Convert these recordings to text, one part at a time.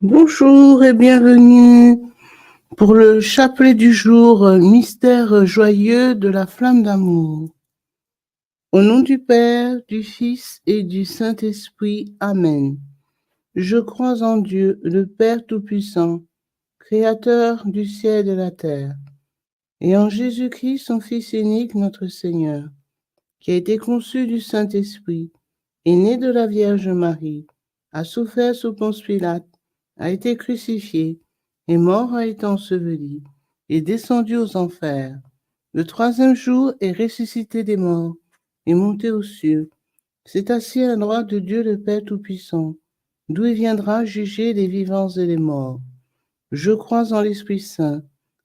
Bonjour et bienvenue pour le chapelet du jour, mystère joyeux de la flamme d'amour. Au nom du Père, du Fils et du Saint-Esprit, Amen. Je crois en Dieu, le Père Tout-Puissant, Créateur du ciel et de la terre, et en Jésus-Christ, son Fils unique, notre Seigneur, qui a été conçu du Saint-Esprit, est né de la Vierge Marie, a souffert sous Ponce Pilate, a été crucifié, est mort, a été enseveli, est descendu aux enfers. Le troisième jour est ressuscité des morts, est monté aux cieux, s'est assis à la droite de Dieu le Père Tout-Puissant, d'où il viendra juger les vivants et les morts. Je crois en l'Esprit Saint,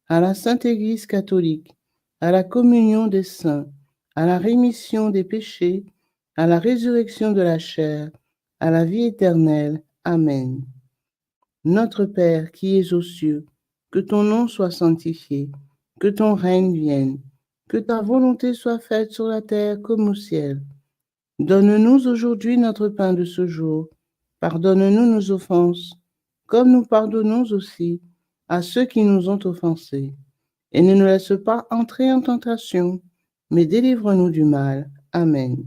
à la Sainte Église catholique, à la communion des saints, à la rémission des péchés, à la résurrection de la chair, à la vie éternelle. Amen. Notre Père qui es aux cieux, que ton nom soit sanctifié, que ton règne vienne, que ta volonté soit faite sur la terre comme au ciel. Donne-nous aujourd'hui notre pain de ce jour. Pardonne-nous nos offenses, comme nous pardonnons aussi à ceux qui nous ont offensés. Et ne nous laisse pas entrer en tentation, mais délivre-nous du mal. Amen.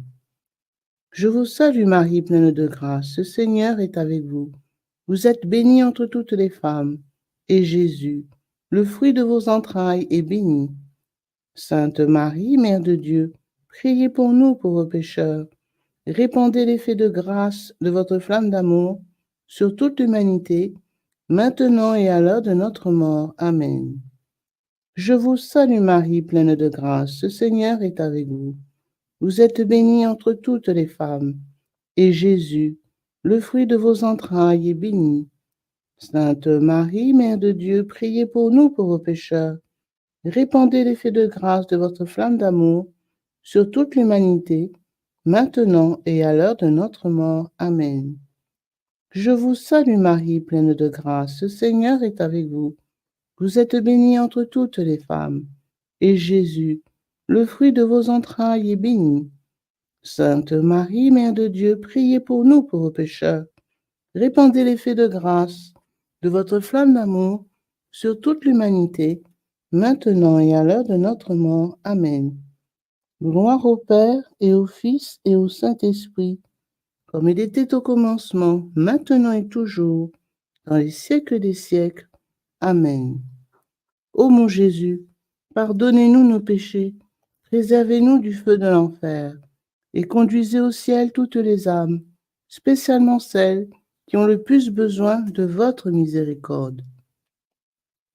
Je vous salue Marie, pleine de grâce, le Seigneur est avec vous. Vous êtes bénie entre toutes les femmes, et Jésus, le fruit de vos entrailles, est béni. Sainte Marie, Mère de Dieu, priez pour nous pauvres pécheurs. Répandez l'effet de grâce de votre flamme d'amour sur toute l'humanité, maintenant et à l'heure de notre mort. Amen. Je vous salue Marie, pleine de grâce, le Seigneur est avec vous. Vous êtes bénie entre toutes les femmes, et Jésus, le fruit de vos entrailles, est béni. Sainte Marie, Mère de Dieu, priez pour nous pauvres pécheurs. Répandez l'effet de grâce de votre flamme d'amour sur toute l'humanité, maintenant et à l'heure de notre mort. Amen. Je vous salue Marie, pleine de grâce, le Seigneur est avec vous. Vous êtes bénie entre toutes les femmes, et Jésus, le fruit de vos entrailles, est béni. Sainte Marie, Mère de Dieu, priez pour nous pauvres pécheurs. Répandez l'effet de grâce de votre flamme d'amour sur toute l'humanité, maintenant et à l'heure de notre mort. Amen. Gloire au Père et au Fils et au Saint-Esprit, comme il était au commencement, maintenant et toujours, dans les siècles des siècles. Amen. Ô mon Jésus, pardonnez-nous nos péchés, préservez-nous du feu de l'enfer, et conduisez au ciel toutes les âmes, spécialement celles qui ont le plus besoin de votre miséricorde.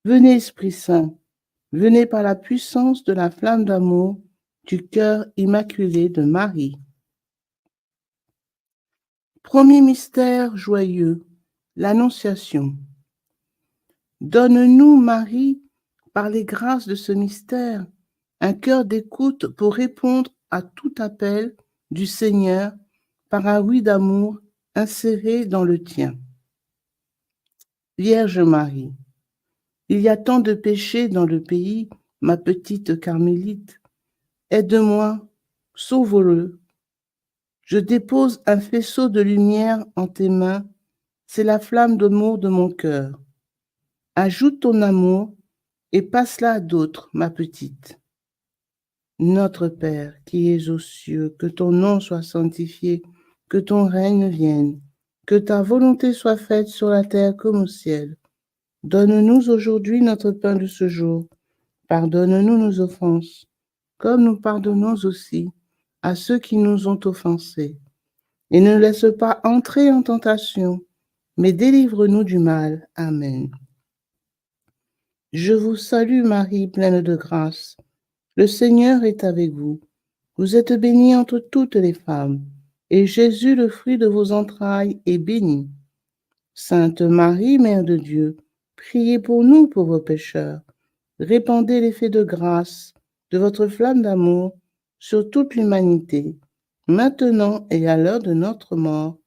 Venez, Esprit Saint, venez par la puissance de la flamme d'amour du cœur immaculé de Marie. Premier mystère joyeux, l'Annonciation. Donne-nous, Marie, par les grâces de ce mystère, un cœur d'écoute pour répondre à tout appel du Seigneur par un oui d'amour inséré dans le tien. Vierge Marie, il y a tant de péchés dans le pays, ma petite carmélite. Aide-moi, sauve-le. Je dépose un faisceau de lumière en tes mains, c'est la flamme d'amour de mon cœur. Ajoute ton amour et passe-la à d'autres, ma petite. Notre Père qui es aux cieux, que ton nom soit sanctifié, que ton règne vienne, que ta volonté soit faite sur la terre comme au ciel. Donne-nous aujourd'hui notre pain de ce jour. Pardonne-nous nos offenses, comme nous pardonnons aussi à ceux qui nous ont offensés. Et ne laisse pas entrer en tentation, mais délivre-nous du mal. Amen. Je vous salue Marie, pleine de grâce. Le Seigneur est avec vous. Vous êtes bénie entre toutes les femmes, et Jésus, le fruit de vos entrailles, est béni. Sainte Marie, Mère de Dieu, priez pour nous pauvres pécheurs. Répandez l'effet de grâce de votre flamme d'amour sur toute l'humanité, maintenant et à l'heure de notre mort.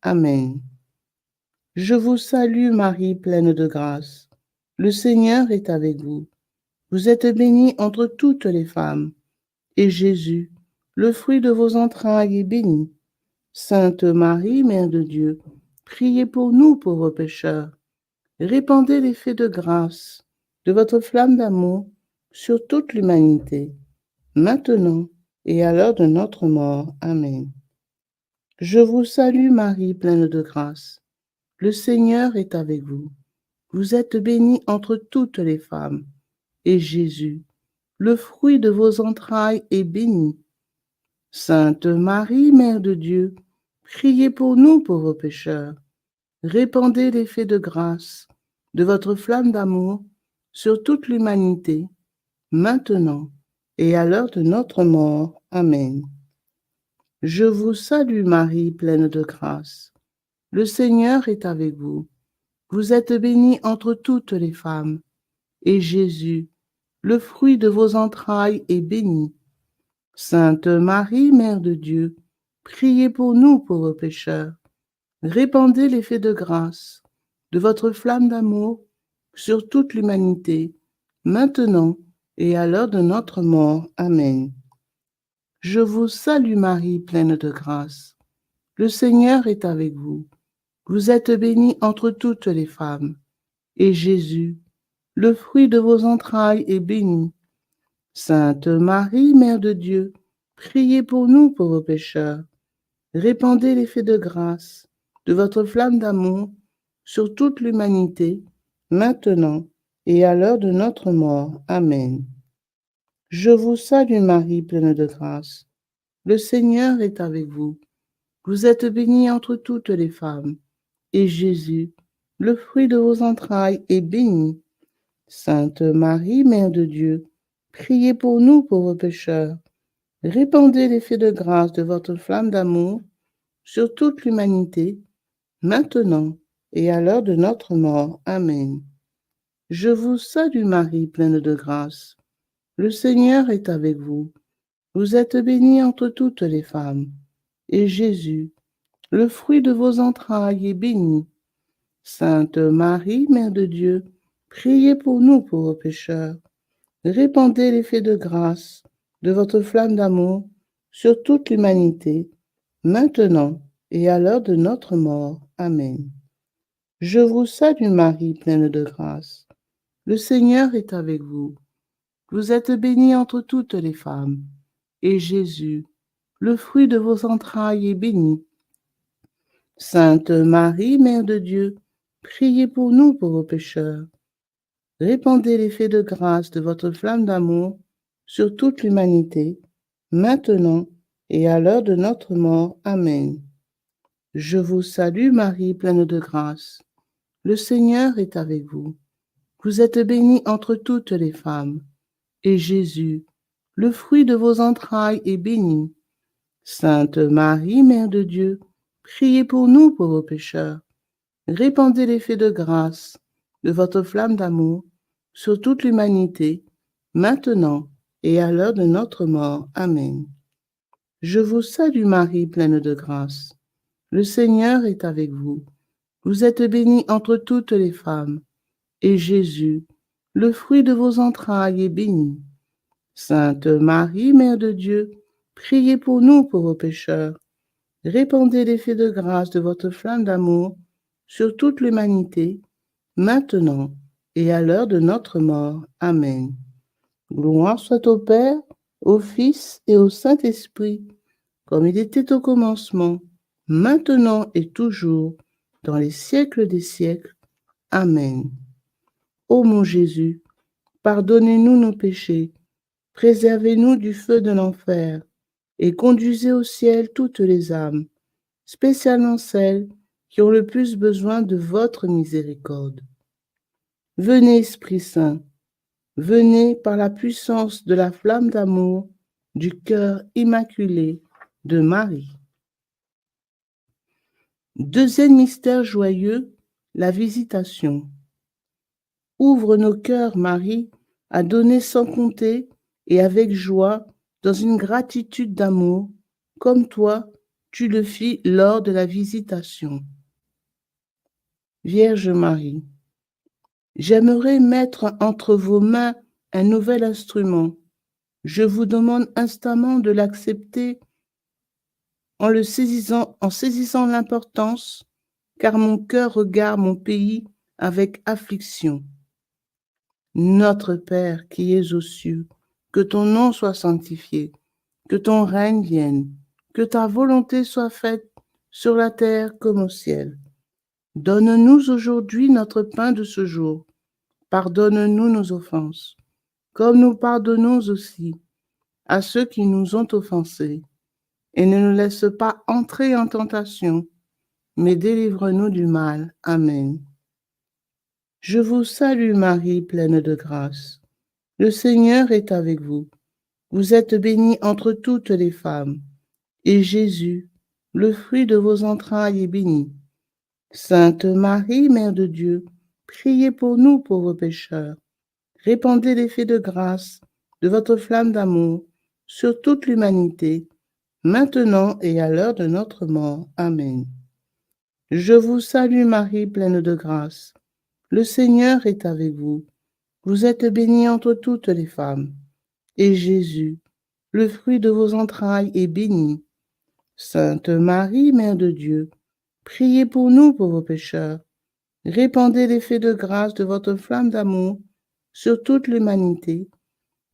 Amen. Je vous salue Marie, pleine de grâce. Le Seigneur est avec vous. Vous êtes bénie entre toutes les femmes, et Jésus, le fruit de vos entrailles, est béni. Sainte Marie, Mère de Dieu, priez pour nous pauvres pécheurs. Répandez l'effet de grâce de votre flamme d'amour sur toute l'humanité, maintenant et à l'heure de notre mort. Amen. Je vous salue Marie, pleine de grâce. Le Seigneur est avec vous. Vous êtes bénie entre toutes les femmes, et Jésus, le fruit de vos entrailles, est béni. Sainte Marie, Mère de Dieu, priez pour nous pauvres pécheurs. Répandez l'effet de grâce de votre flamme d'amour sur toute l'humanité, maintenant et à l'heure de notre mort. Amen. Je vous salue Marie, pleine de grâce. Le Seigneur est avec vous. Vous êtes bénie entre toutes les femmes, et Jésus, le fruit de vos entrailles, est béni. Sainte Marie, Mère de Dieu, priez pour nous pauvres pécheurs. Répandez l'effet de grâce de votre flamme d'amour sur toute l'humanité, maintenant et à l'heure de notre mort. Amen. Je vous salue Marie, pleine de grâce. Le Seigneur est avec vous. Vous êtes bénie entre toutes les femmes, et Jésus, le fruit de vos entrailles, est béni. Sainte Marie, Mère de Dieu, priez pour nous pauvres pécheurs. Répandez l'effet de grâce de votre flamme d'amour sur toute l'humanité, maintenant et à l'heure de notre mort. Amen. Je vous salue Marie, pleine de grâce. Le Seigneur est avec vous. Vous êtes bénie entre toutes les femmes, et Jésus, le fruit de vos entrailles, est béni. Sainte Marie, Mère de Dieu, priez pour nous pauvres pécheurs. Répandez l'effet de grâce de votre flamme d'amour sur toute l'humanité, maintenant et à l'heure de notre mort. Amen. Je vous salue Marie, pleine de grâce. Le Seigneur est avec vous. Vous êtes bénie entre toutes les femmes, et Jésus, le fruit de vos entrailles, est béni. Sainte Marie, Mère de Dieu, priez pour nous pauvres pécheurs. Répandez l'effet de grâce de votre flamme d'amour sur toute l'humanité, maintenant et à l'heure de notre mort. Amen. Je vous salue Marie, pleine de grâce. Le Seigneur est avec vous. Vous êtes bénie entre toutes les femmes, et Jésus, le fruit de vos entrailles, est béni. Sainte Marie, Mère de Dieu, priez pour nous pauvres pécheurs. Répandez l'effet de grâce de votre flamme d'amour sur toute l'humanité, maintenant et à l'heure de notre mort. Amen. Je vous salue Marie, pleine de grâce. Le Seigneur est avec vous. Vous êtes bénie entre toutes les femmes, et Jésus, le fruit de vos entrailles, est béni. Sainte Marie, Mère de Dieu, priez pour nous pauvres pécheurs. Répandez l'effet de grâce de votre flamme d'amour sur toute l'humanité, maintenant et à l'heure de notre mort. Amen. Je vous salue Marie, pleine de grâce. Le Seigneur est avec vous. Vous êtes bénie entre toutes les femmes, et Jésus, le fruit de vos entrailles, est béni. Sainte Marie, Mère de Dieu, priez pour nous pauvres pécheurs. Répandez l'effet de grâce de votre flamme d'amour sur toute l'humanité, maintenant et à l'heure de notre mort. Amen. Gloire soit au Père, au Fils et au Saint-Esprit, comme il était au commencement, maintenant et toujours, dans les siècles des siècles. Amen. Ô mon Jésus, pardonnez-nous nos péchés, préservez-nous du feu de l'enfer, et conduisez au ciel toutes les âmes, spécialement celles qui ont le plus besoin de votre miséricorde. Venez, Esprit Saint, venez par la puissance de la flamme d'amour du cœur immaculé de Marie. Deuxième mystère joyeux, la visitation. Ouvre nos cœurs, Marie, à donner sans compter et avec joie, dans une gratitude d'amour, comme toi, tu le fis lors de la visitation. Vierge Marie, j'aimerais mettre entre vos mains un nouvel instrument. Je vous demande instamment de l'accepter en saisissant l'importance, car mon cœur regarde mon pays avec affliction. Notre Père qui es aux cieux, que ton nom soit sanctifié, que ton règne vienne, que ta volonté soit faite sur la terre comme au ciel. Donne-nous aujourd'hui notre pain de ce jour. Pardonne-nous nos offenses, comme nous pardonnons aussi à ceux qui nous ont offensés. Et ne nous laisse pas entrer en tentation, mais délivre-nous du mal. Amen. Je vous salue Marie, pleine de grâce. Le Seigneur est avec vous. Vous êtes bénie entre toutes les femmes, et Jésus, le fruit de vos entrailles, est béni. Sainte Marie, Mère de Dieu, priez pour nous pauvres pécheurs. Répandez l'effet de grâce de votre flamme d'amour sur toute l'humanité, maintenant et à l'heure de notre mort. Amen. Je vous salue Marie, pleine de grâce. Le Seigneur est avec vous. Vous êtes bénie entre toutes les femmes, et Jésus, le fruit de vos entrailles, est béni. Sainte Marie, Mère de Dieu, priez pour nous pauvres pécheurs. Répandez l'effet de grâce de votre flamme d'amour sur toute l'humanité,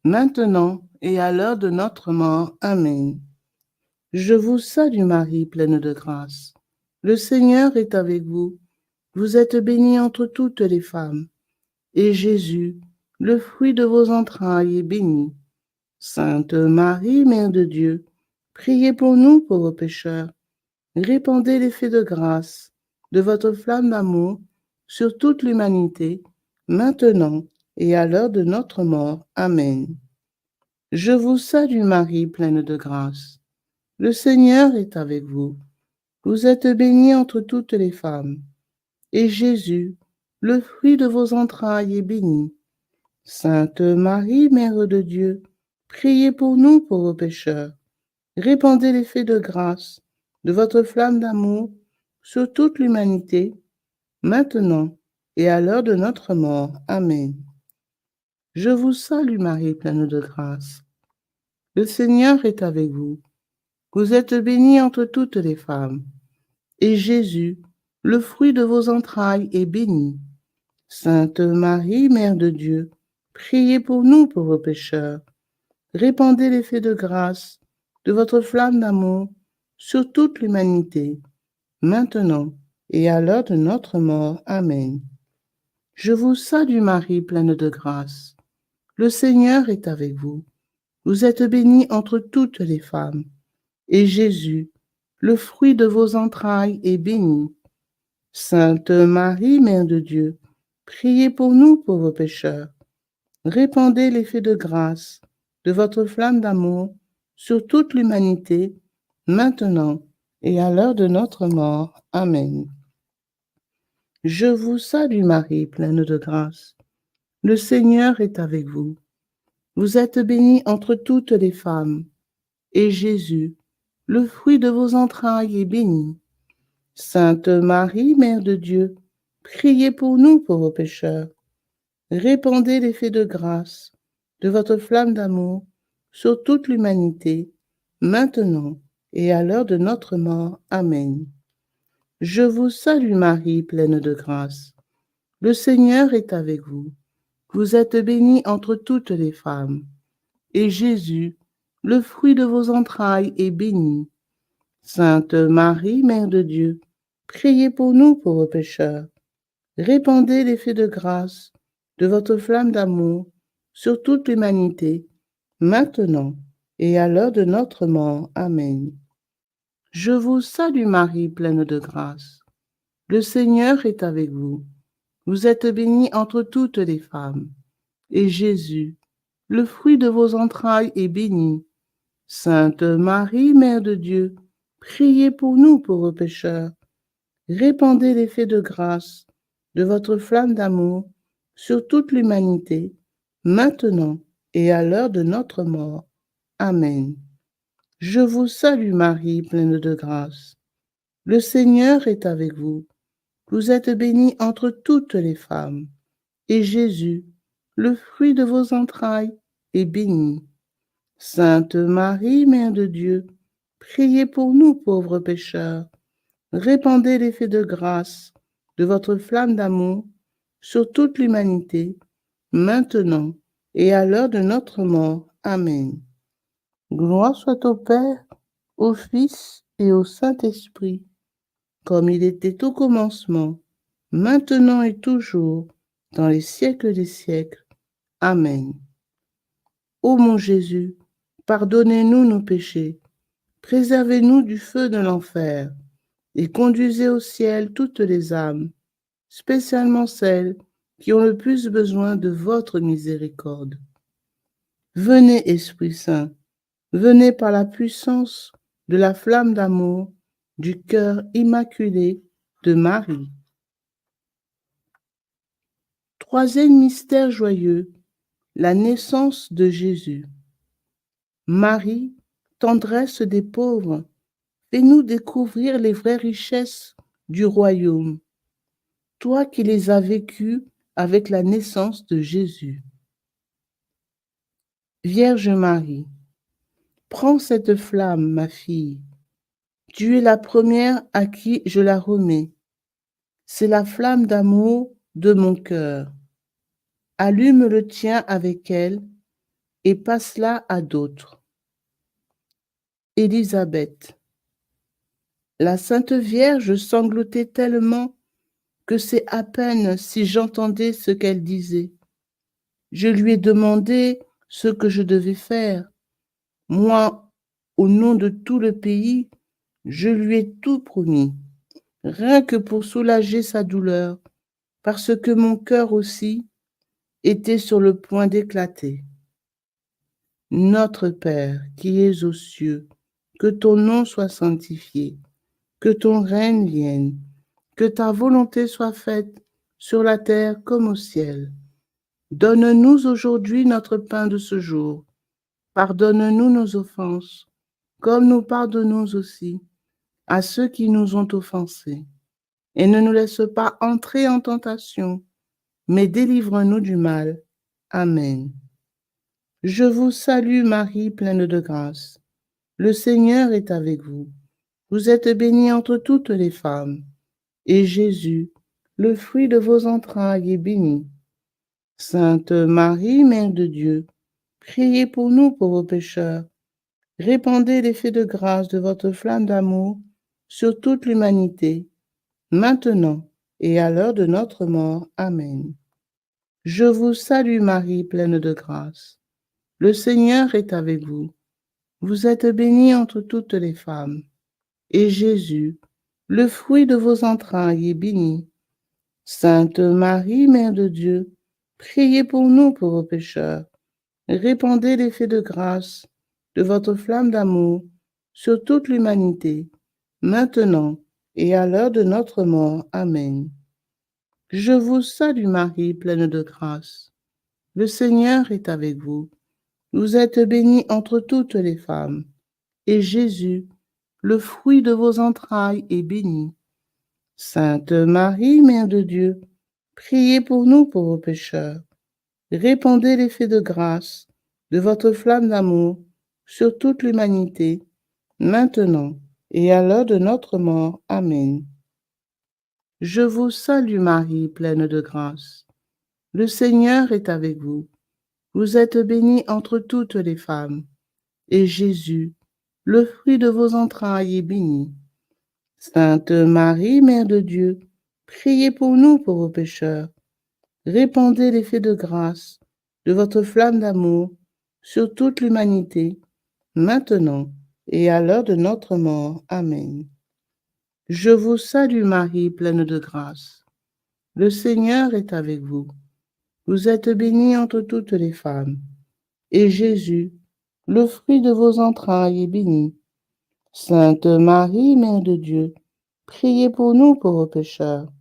maintenant et à l'heure de notre mort. Amen. Je vous salue Marie, pleine de grâce. Le Seigneur est avec vous. Vous êtes bénie entre toutes les femmes, et Jésus, le fruit de vos entrailles, est béni. Sainte Marie, Mère de Dieu, priez pour nous pauvres pécheurs. Répandez l'effet de grâce de votre flamme d'amour sur toute l'humanité, maintenant et à l'heure de notre mort. Amen. Je vous salue Marie, pleine de grâce. Le Seigneur est avec vous. Vous êtes bénie entre toutes les femmes, et Jésus, le fruit de vos entrailles, est béni. Sainte Marie, Mère de Dieu, priez pour nous pauvres pécheurs. Répandez l'effet de grâce de votre flamme d'amour sur toute l'humanité, maintenant et à l'heure de notre mort. Amen. Je vous salue Marie, pleine de grâce. Le Seigneur est avec vous. Vous êtes bénie entre toutes les femmes, et Jésus, le fruit de vos entrailles, est béni. Sainte Marie, Mère de Dieu, priez pour nous pauvres pécheurs. Répandez l'effet de grâce de votre flamme d'amour sur toute l'humanité, maintenant et à l'heure de notre mort. Amen. Je vous salue Marie, pleine de grâce. Le Seigneur est avec vous. Vous êtes bénie entre toutes les femmes, et Jésus, le fruit de vos entrailles, est béni. Sainte Marie, Mère de Dieu, priez pour nous pauvres pécheurs. Répandez l'effet de grâce de votre flamme d'amour sur toute l'humanité, maintenant et à l'heure de notre mort. Amen. Je vous salue Marie, pleine de grâce. Le Seigneur est avec vous. Vous êtes bénie entre toutes les femmes, et Jésus, le fruit de vos entrailles, est béni. Sainte Marie, Mère de Dieu, priez pour nous pauvres pécheurs. Répandez l'effet de grâce de votre flamme d'amour sur toute l'humanité, maintenant et à l'heure de notre mort. Amen. Je vous salue Marie, pleine de grâce. Le Seigneur est avec vous. Vous êtes bénie entre toutes les femmes, et Jésus, le fruit de vos entrailles, est béni. Sainte Marie, Mère de Dieu, priez pour nous pauvres pécheurs. Répandez l'effet de grâce de votre flamme d'amour sur toute l'humanité, maintenant et à l'heure de notre mort. Amen. Je vous salue Marie, pleine de grâce. Le Seigneur est avec vous. Vous êtes bénie entre toutes les femmes, et Jésus, le fruit de vos entrailles, est béni. Sainte Marie, Mère de Dieu, priez pour nous pauvres pécheurs. Répandez l'effet de grâce de votre flamme d'amour sur toute l'humanité, maintenant et à l'heure de notre mort. Amen. Je vous salue Marie, pleine de grâce. Le Seigneur est avec vous. Vous êtes bénie entre toutes les femmes, et Jésus, le fruit de vos entrailles, est béni. Sainte Marie, Mère de Dieu, priez pour nous pauvres pécheurs. Répandez l'effet de grâce de votre flamme d'amour sur toute l'humanité, maintenant et à l'heure de notre mort. Amen. Gloire soit au Père, au Fils et au Saint-Esprit, comme il était au commencement, maintenant et toujours, dans les siècles des siècles. Amen. Ô mon Jésus, pardonnez-nous nos péchés, préservez-nous du feu de l'enfer, et conduisez au ciel toutes les âmes, spécialement celles qui ont le plus besoin de votre miséricorde. Venez, Esprit Saint, venez par la puissance de la flamme d'amour du cœur immaculé de Marie. Troisième mystère joyeux, la naissance de Jésus. Marie, tendresse des pauvres, fais-nous découvrir les vraies richesses du royaume, toi qui les as vécues avec la naissance de Jésus. Vierge Marie, prends cette flamme, ma fille. Tu es la première à qui je la remets. C'est la flamme d'amour de mon cœur. Allume le tien avec elle et passe-la à d'autres. Élisabeth, la Sainte Vierge sanglotait tellement que c'est à peine si j'entendais ce qu'elle disait. Je lui ai demandé ce que je devais faire. Moi, au nom de tout le pays, je lui ai tout promis, rien que pour soulager sa douleur, parce que mon cœur aussi était sur le point d'éclater. Notre Père qui es aux cieux, que ton nom soit sanctifié, que ton règne vienne, que ta volonté soit faite sur la terre comme au ciel. Donne-nous aujourd'hui notre pain de ce jour. Pardonne-nous nos offenses, comme nous pardonnons aussi à ceux qui nous ont offensés. Et ne nous laisse pas entrer en tentation, mais délivre-nous du mal. Amen. Je vous salue Marie, pleine de grâce. Le Seigneur est avec vous. Vous êtes bénie entre toutes les femmes, et Jésus, le fruit de vos entrailles, est béni. Sainte Marie, Mère de Dieu, priez pour nous pauvres pécheurs. Répandez l'effet de grâce de votre flamme d'amour sur toute l'humanité, maintenant et à l'heure de notre mort. Amen. Je vous salue Marie, pleine de grâce. Le Seigneur est avec vous. Vous êtes bénie entre toutes les femmes, et Jésus, le fruit de vos entrailles, est béni. Sainte Marie, Mère de Dieu, priez pour nous pauvres pécheurs. Répandez l'effet de grâce de votre flamme d'amour sur toute l'humanité, maintenant et à l'heure de notre mort. Amen. Je vous salue Marie, pleine de grâce. Le Seigneur est avec vous. Vous êtes bénie entre toutes les femmes, et Jésus, le fruit de vos entrailles, est béni. Sainte Marie, Mère de Dieu, priez pour nous pauvres pécheurs. Répandez l'effet de grâce de votre flamme d'amour sur toute l'humanité, maintenant et à l'heure de notre mort. Amen. Je vous salue Marie, pleine de grâce. Le Seigneur est avec vous. Vous êtes bénie entre toutes les femmes, et Jésus, le fruit de vos entrailles, est béni. Sainte Marie, Mère de Dieu, priez pour nous pauvres pécheurs. Répandez l'effet de grâce de votre flamme d'amour sur toute l'humanité, maintenant et à l'heure de notre mort. Amen. Je vous salue Marie, pleine de grâce. Le Seigneur est avec vous. Vous êtes bénie entre toutes les femmes, et Jésus, le fruit de vos entrailles, est béni. Sainte Marie, Mère de Dieu, priez pour nous pauvres pécheurs.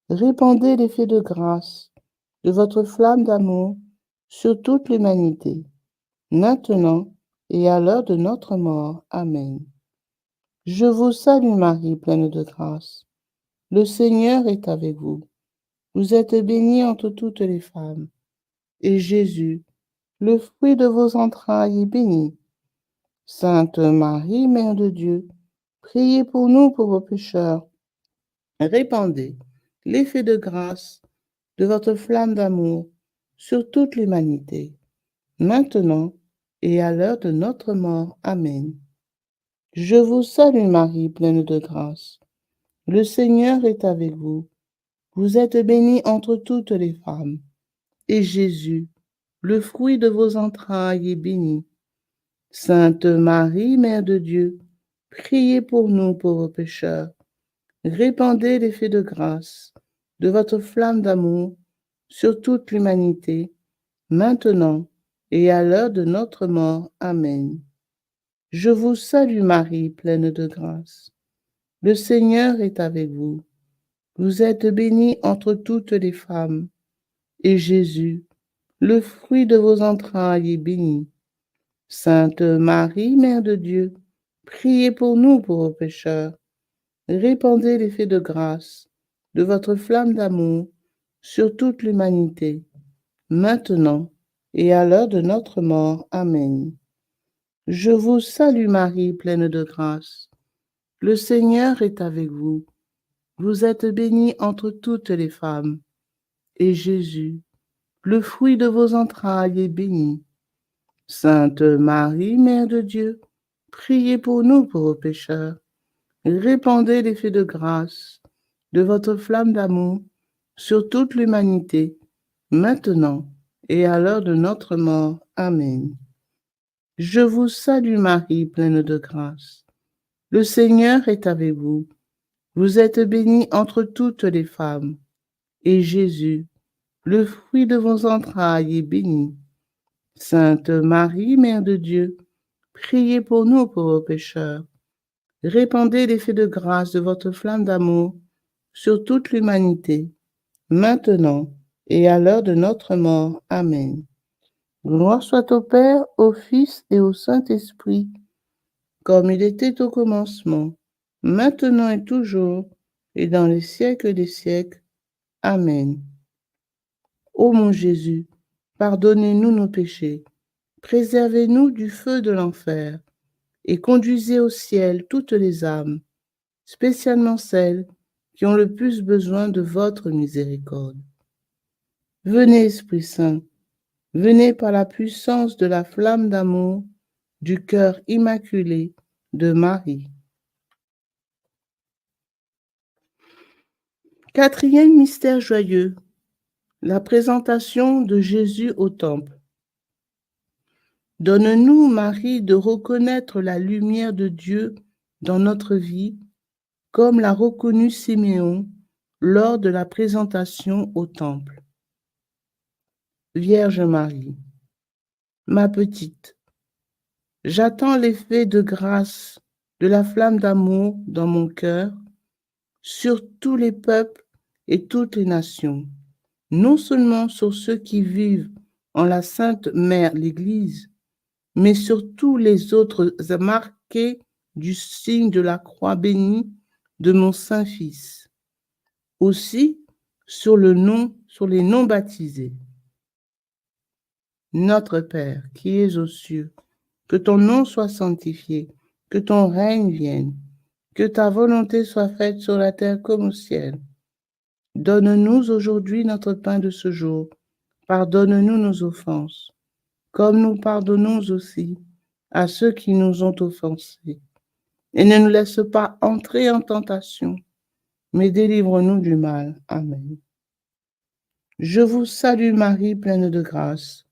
Répandez l'effet de grâce de votre flamme d'amour sur toute l'humanité, maintenant et à l'heure de notre mort. Amen. Je vous salue Marie, pleine de grâce. Le Seigneur est avec vous. Vous êtes bénie entre toutes les femmes, et Jésus, le fruit de vos entrailles, est béni. Sainte Marie, Mère de Dieu, priez pour nous pauvres pécheurs. Répandez l'effet de grâce de votre flamme d'amour sur toute l'humanité, maintenant et à l'heure de notre mort. Amen. Je vous salue Marie, pleine de grâce. Le Seigneur est avec vous. Vous êtes bénie entre toutes les femmes, et Jésus, le fruit de vos entrailles, est béni. Sainte Marie, Mère de Dieu, priez pour nous pauvres pécheurs. Répandez l'effet de grâce de votre flamme d'amour sur toute l'humanité, maintenant et à l'heure de notre mort. Amen. Je vous salue Marie, pleine de grâce. Le Seigneur est avec vous. Vous êtes bénie entre toutes les femmes, et Jésus, le fruit de vos entrailles, est béni. Sainte Marie, Mère de Dieu, priez pour nous pauvres pécheurs. Répandez l'effet de grâce de votre flamme d'amour sur toute l'humanité, maintenant et à l'heure de notre mort. Amen. Je vous salue Marie, pleine de grâce. Le Seigneur est avec vous. Vous êtes bénie entre toutes les femmes, et Jésus, le fruit de vos entrailles, est béni. Sainte Marie, Mère de Dieu, priez pour nous pauvres pécheurs. Répandez l'effet de grâce de votre flamme d'amour sur toute l'humanité, maintenant et à l'heure de notre mort. Amen. Je vous salue Marie, pleine de grâce. Le Seigneur est avec vous. Vous êtes bénie entre toutes les femmes, et Jésus, le fruit de vos entrailles, est béni. Sainte Marie, Mère de Dieu, priez pour nous pauvres pécheurs. Répandez l'effet de grâce de votre flamme d'amour sur toute l'humanité, maintenant et à l'heure de notre mort. Amen. Gloire soit au Père, au Fils et au Saint-Esprit, comme il était au commencement, maintenant et toujours, et dans les siècles des siècles. Amen. Ô mon Jésus, pardonnez-nous nos péchés, préservez-nous du feu de l'enfer, et conduisez au ciel toutes les âmes, spécialement celles qui ont le plus besoin de votre miséricorde. Venez, Esprit Saint, venez par la puissance de la flamme d'amour du cœur immaculé de Marie. Quatrième mystère joyeux, la présentation de Jésus au temple. Donne-nous, Marie, de reconnaître la lumière de Dieu dans notre vie, comme l'a reconnu Siméon lors de la présentation au temple. Vierge Marie, ma petite, j'attends l'effet de grâce de la flamme d'amour dans mon cœur sur tous les peuples et toutes les nations, non seulement sur ceux qui vivent en la Sainte Mère, l'Église, mais sur tous les autres marqués du signe de la croix bénie de mon Saint-Fils. Aussi, sur les non baptisés. Notre Père, qui es aux cieux, que ton nom soit sanctifié, que ton règne vienne, que ta volonté soit faite sur la terre comme au ciel. Donne-nous aujourd'hui notre pain de ce jour. Pardonne-nous nos offenses, comme nous pardonnons aussi à ceux qui nous ont offensés. Et ne nous laisse pas entrer en tentation, mais délivre-nous du mal. Amen. Je vous salue Marie, pleine de grâce.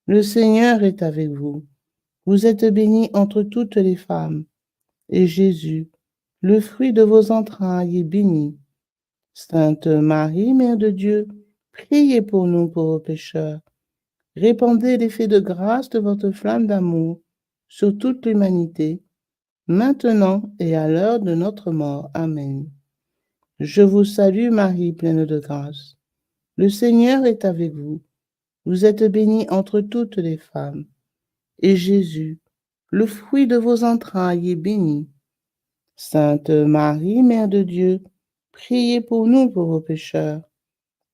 Le Seigneur est avec vous. Vous êtes bénie entre toutes les femmes, et Jésus, le fruit de vos entrailles, est béni. Sainte Marie, Mère de Dieu, priez pour nous pauvres pécheurs. Répandez l'effet de grâce de votre flamme d'amour sur toute l'humanité, maintenant et à l'heure de notre mort. Amen. Je vous salue Marie, pleine de grâce. Le Seigneur est avec vous. Vous êtes bénie entre toutes les femmes, et Jésus, le fruit de vos entrailles, est béni. Sainte Marie, Mère de Dieu, priez pour nous pauvres pécheurs.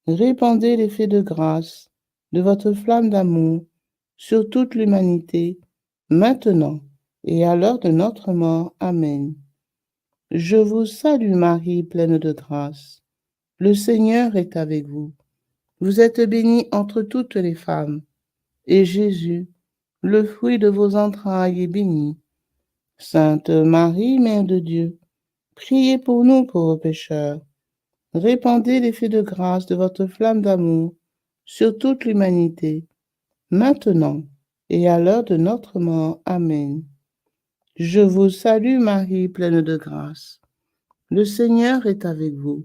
Répandez l'effet de grâce de votre flamme d'amour sur toute l'humanité, maintenant et à l'heure de notre mort. Amen. Je vous salue Marie, pleine de grâce. Le Seigneur est avec vous. Vous êtes bénie entre toutes les femmes, et Jésus, le fruit de vos entrailles, est béni. Sainte Marie, Mère de Dieu, priez pour nous pauvres pécheurs. Répandez l'effet de grâce de votre flamme d'amour sur toute l'humanité, maintenant et à l'heure de notre mort. Amen. Je vous salue Marie, pleine de grâce. Le Seigneur est avec vous.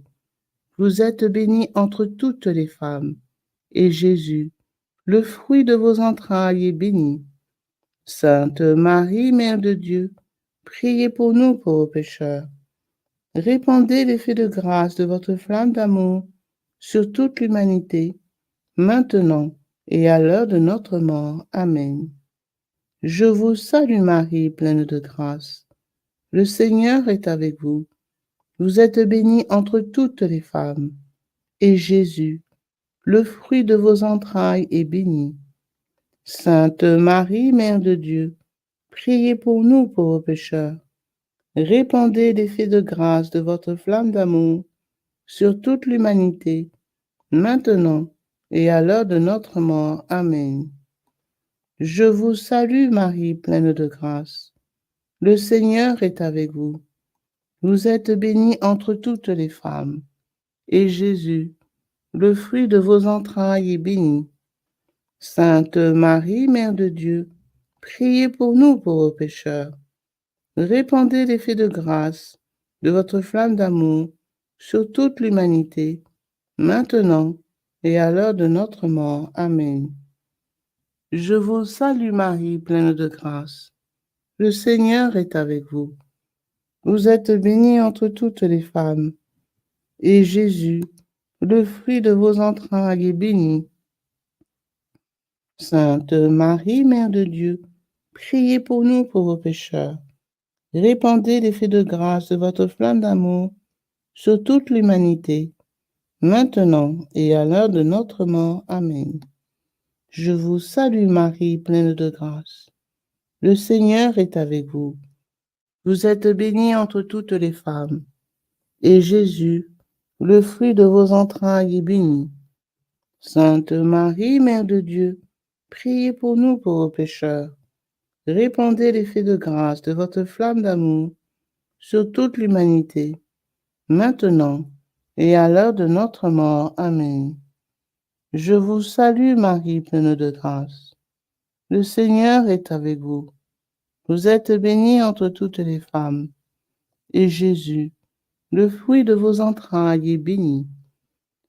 Vous êtes bénie entre toutes les femmes, et Jésus, le fruit de vos entrailles, est béni. Sainte Marie, Mère de Dieu, priez pour nous pauvres pécheurs. Répandez l'effet de grâce de votre flamme d'amour sur toute l'humanité, maintenant et à l'heure de notre mort. Amen. Je vous salue Marie, pleine de grâce. Le Seigneur est avec vous. Vous êtes bénie entre toutes les femmes, et Jésus, le fruit de vos entrailles, est béni. Sainte Marie, Mère de Dieu, priez pour nous pauvres pécheurs. Répandez l'effet de grâce de votre flamme d'amour sur toute l'humanité, maintenant et à l'heure de notre mort. Amen. Je vous salue Marie, pleine de grâce. Le Seigneur est avec vous. Vous êtes bénie entre toutes les femmes, et Jésus, le fruit de vos entrailles, est béni. Sainte Marie, Mère de Dieu, priez pour nous pauvres pécheurs. Répandez l'effet de grâce de votre flamme d'amour sur toute l'humanité, maintenant et à l'heure de notre mort. Amen. Je vous salue Marie, pleine de grâce. Le Seigneur est avec vous. Vous êtes bénie entre toutes les femmes, et Jésus, le fruit de vos entrailles, est béni. Sainte Marie, Mère de Dieu, priez pour nous pauvres pécheurs. Répandez l'effet de grâce de votre flamme d'amour sur toute l'humanité, maintenant et à l'heure de notre mort. Amen. Je vous salue Marie, pleine de grâce. Le Seigneur est avec vous. Vous êtes bénie entre toutes les femmes, et Jésus, le fruit de vos entrailles, est béni. Sainte Marie, Mère de Dieu, priez pour nous pauvres pécheurs. Répandez l'effet de grâce de votre flamme d'amour sur toute l'humanité, maintenant et à l'heure de notre mort. Amen. Je vous salue Marie, pleine de grâce. Le Seigneur est avec vous. Vous êtes bénie entre toutes les femmes, et Jésus, le fruit de vos entrailles, est béni.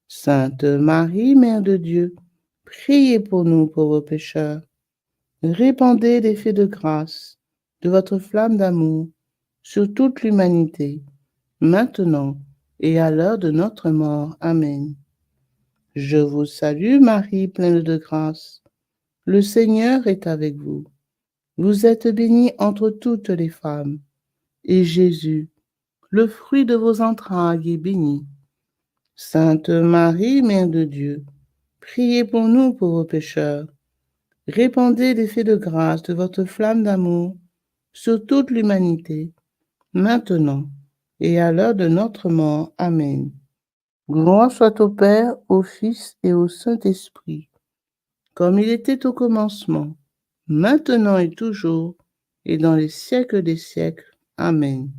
Sainte Marie, Mère de Dieu, priez pour nous pauvres pécheurs. Répandez l'effet de grâce de votre flamme d'amour sur toute l'humanité, maintenant et à l'heure de notre mort. Amen. Je vous salue Marie, pleine de grâce. Le Seigneur est avec vous. Vous êtes bénie entre toutes les femmes, et Jésus, le fruit de vos entrailles, est béni. Sainte Marie, Mère de Dieu, priez pour nous pauvres pécheurs. Répandez l'effet de grâce de votre flamme d'amour sur toute l'humanité, maintenant et à l'heure de notre mort. Amen. Gloire soit au Père, au Fils et au Saint-Esprit, comme il était au commencement, maintenant et toujours, et dans les siècles des siècles. Amen.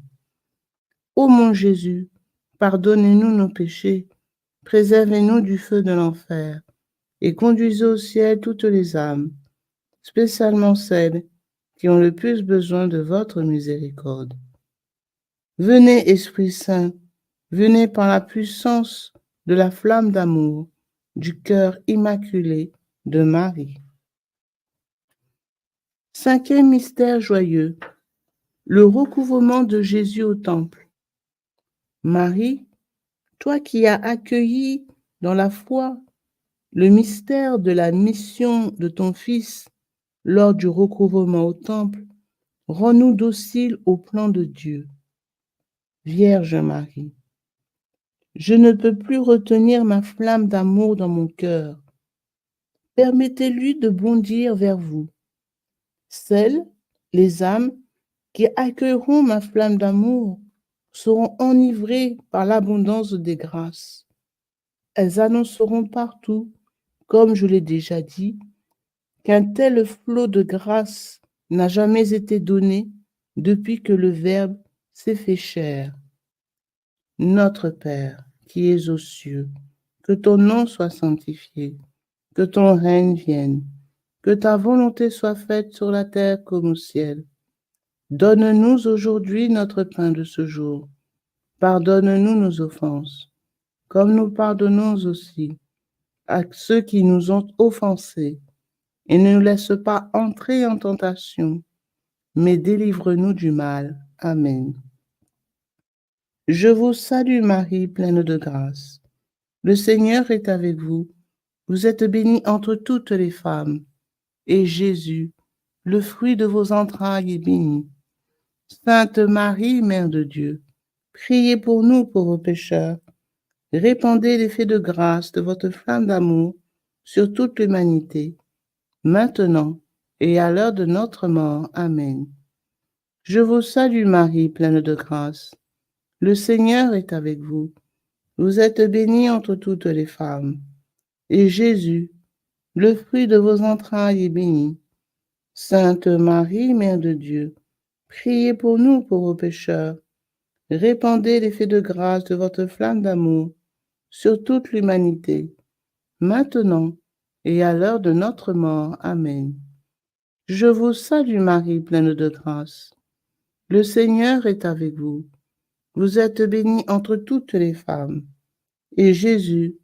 Ô mon Jésus, pardonnez-nous nos péchés, préservez-nous du feu de l'enfer, et conduisez au ciel toutes les âmes, spécialement celles qui ont le plus besoin de votre miséricorde. Venez, Esprit Saint, venez par la puissance de la flamme d'amour du cœur immaculé de Marie. Cinquième mystère joyeux, le recouvrement de Jésus au temple. Marie, toi qui as accueilli dans la foi le mystère de la mission de ton Fils lors du recouvrement au temple, rends-nous dociles au plan de Dieu. Vierge Marie, je ne peux plus retenir ma flamme d'amour dans mon cœur. Permettez-lui de bondir vers vous. Celles, les âmes qui accueilleront ma flamme d'amour seront enivrées par l'abondance des grâces. Elles annonceront partout, comme je l'ai déjà dit, qu'un tel flot de grâce n'a jamais été donné depuis que le Verbe s'est fait chair. Notre Père, qui es aux cieux, que ton nom soit sanctifié, que ton règne vienne, que ta volonté soit faite sur la terre comme au ciel. Donne-nous aujourd'hui notre pain de ce jour. Pardonne-nous nos offenses, comme nous pardonnons aussi à ceux qui nous ont offensés. Et ne nous laisse pas entrer en tentation, mais délivre-nous du mal. Amen. Je vous salue Marie, pleine de grâce. Le Seigneur est avec vous. Vous êtes bénie entre toutes les femmes, et Jésus, le fruit de vos entrailles, est béni. Sainte Marie, Mère de Dieu, priez pour nous pauvres pécheurs. Répandez l'effet de grâce de votre flamme d'amour sur toute l'humanité, maintenant et à l'heure de notre mort. Amen. Je vous salue Marie, pleine de grâce. Le Seigneur est avec vous. Vous êtes bénie entre toutes les femmes, et Jésus, le fruit de vos entrailles, est béni. Sainte Marie, Mère de Dieu, priez pour nous pauvres pécheurs. Répandez l'effet de grâce de votre flamme d'amour sur toute l'humanité, maintenant et à l'heure de notre mort. Amen. Je vous salue Marie, pleine de grâce. Le Seigneur est avec vous. Vous êtes bénie entre toutes les femmes, et Jésus,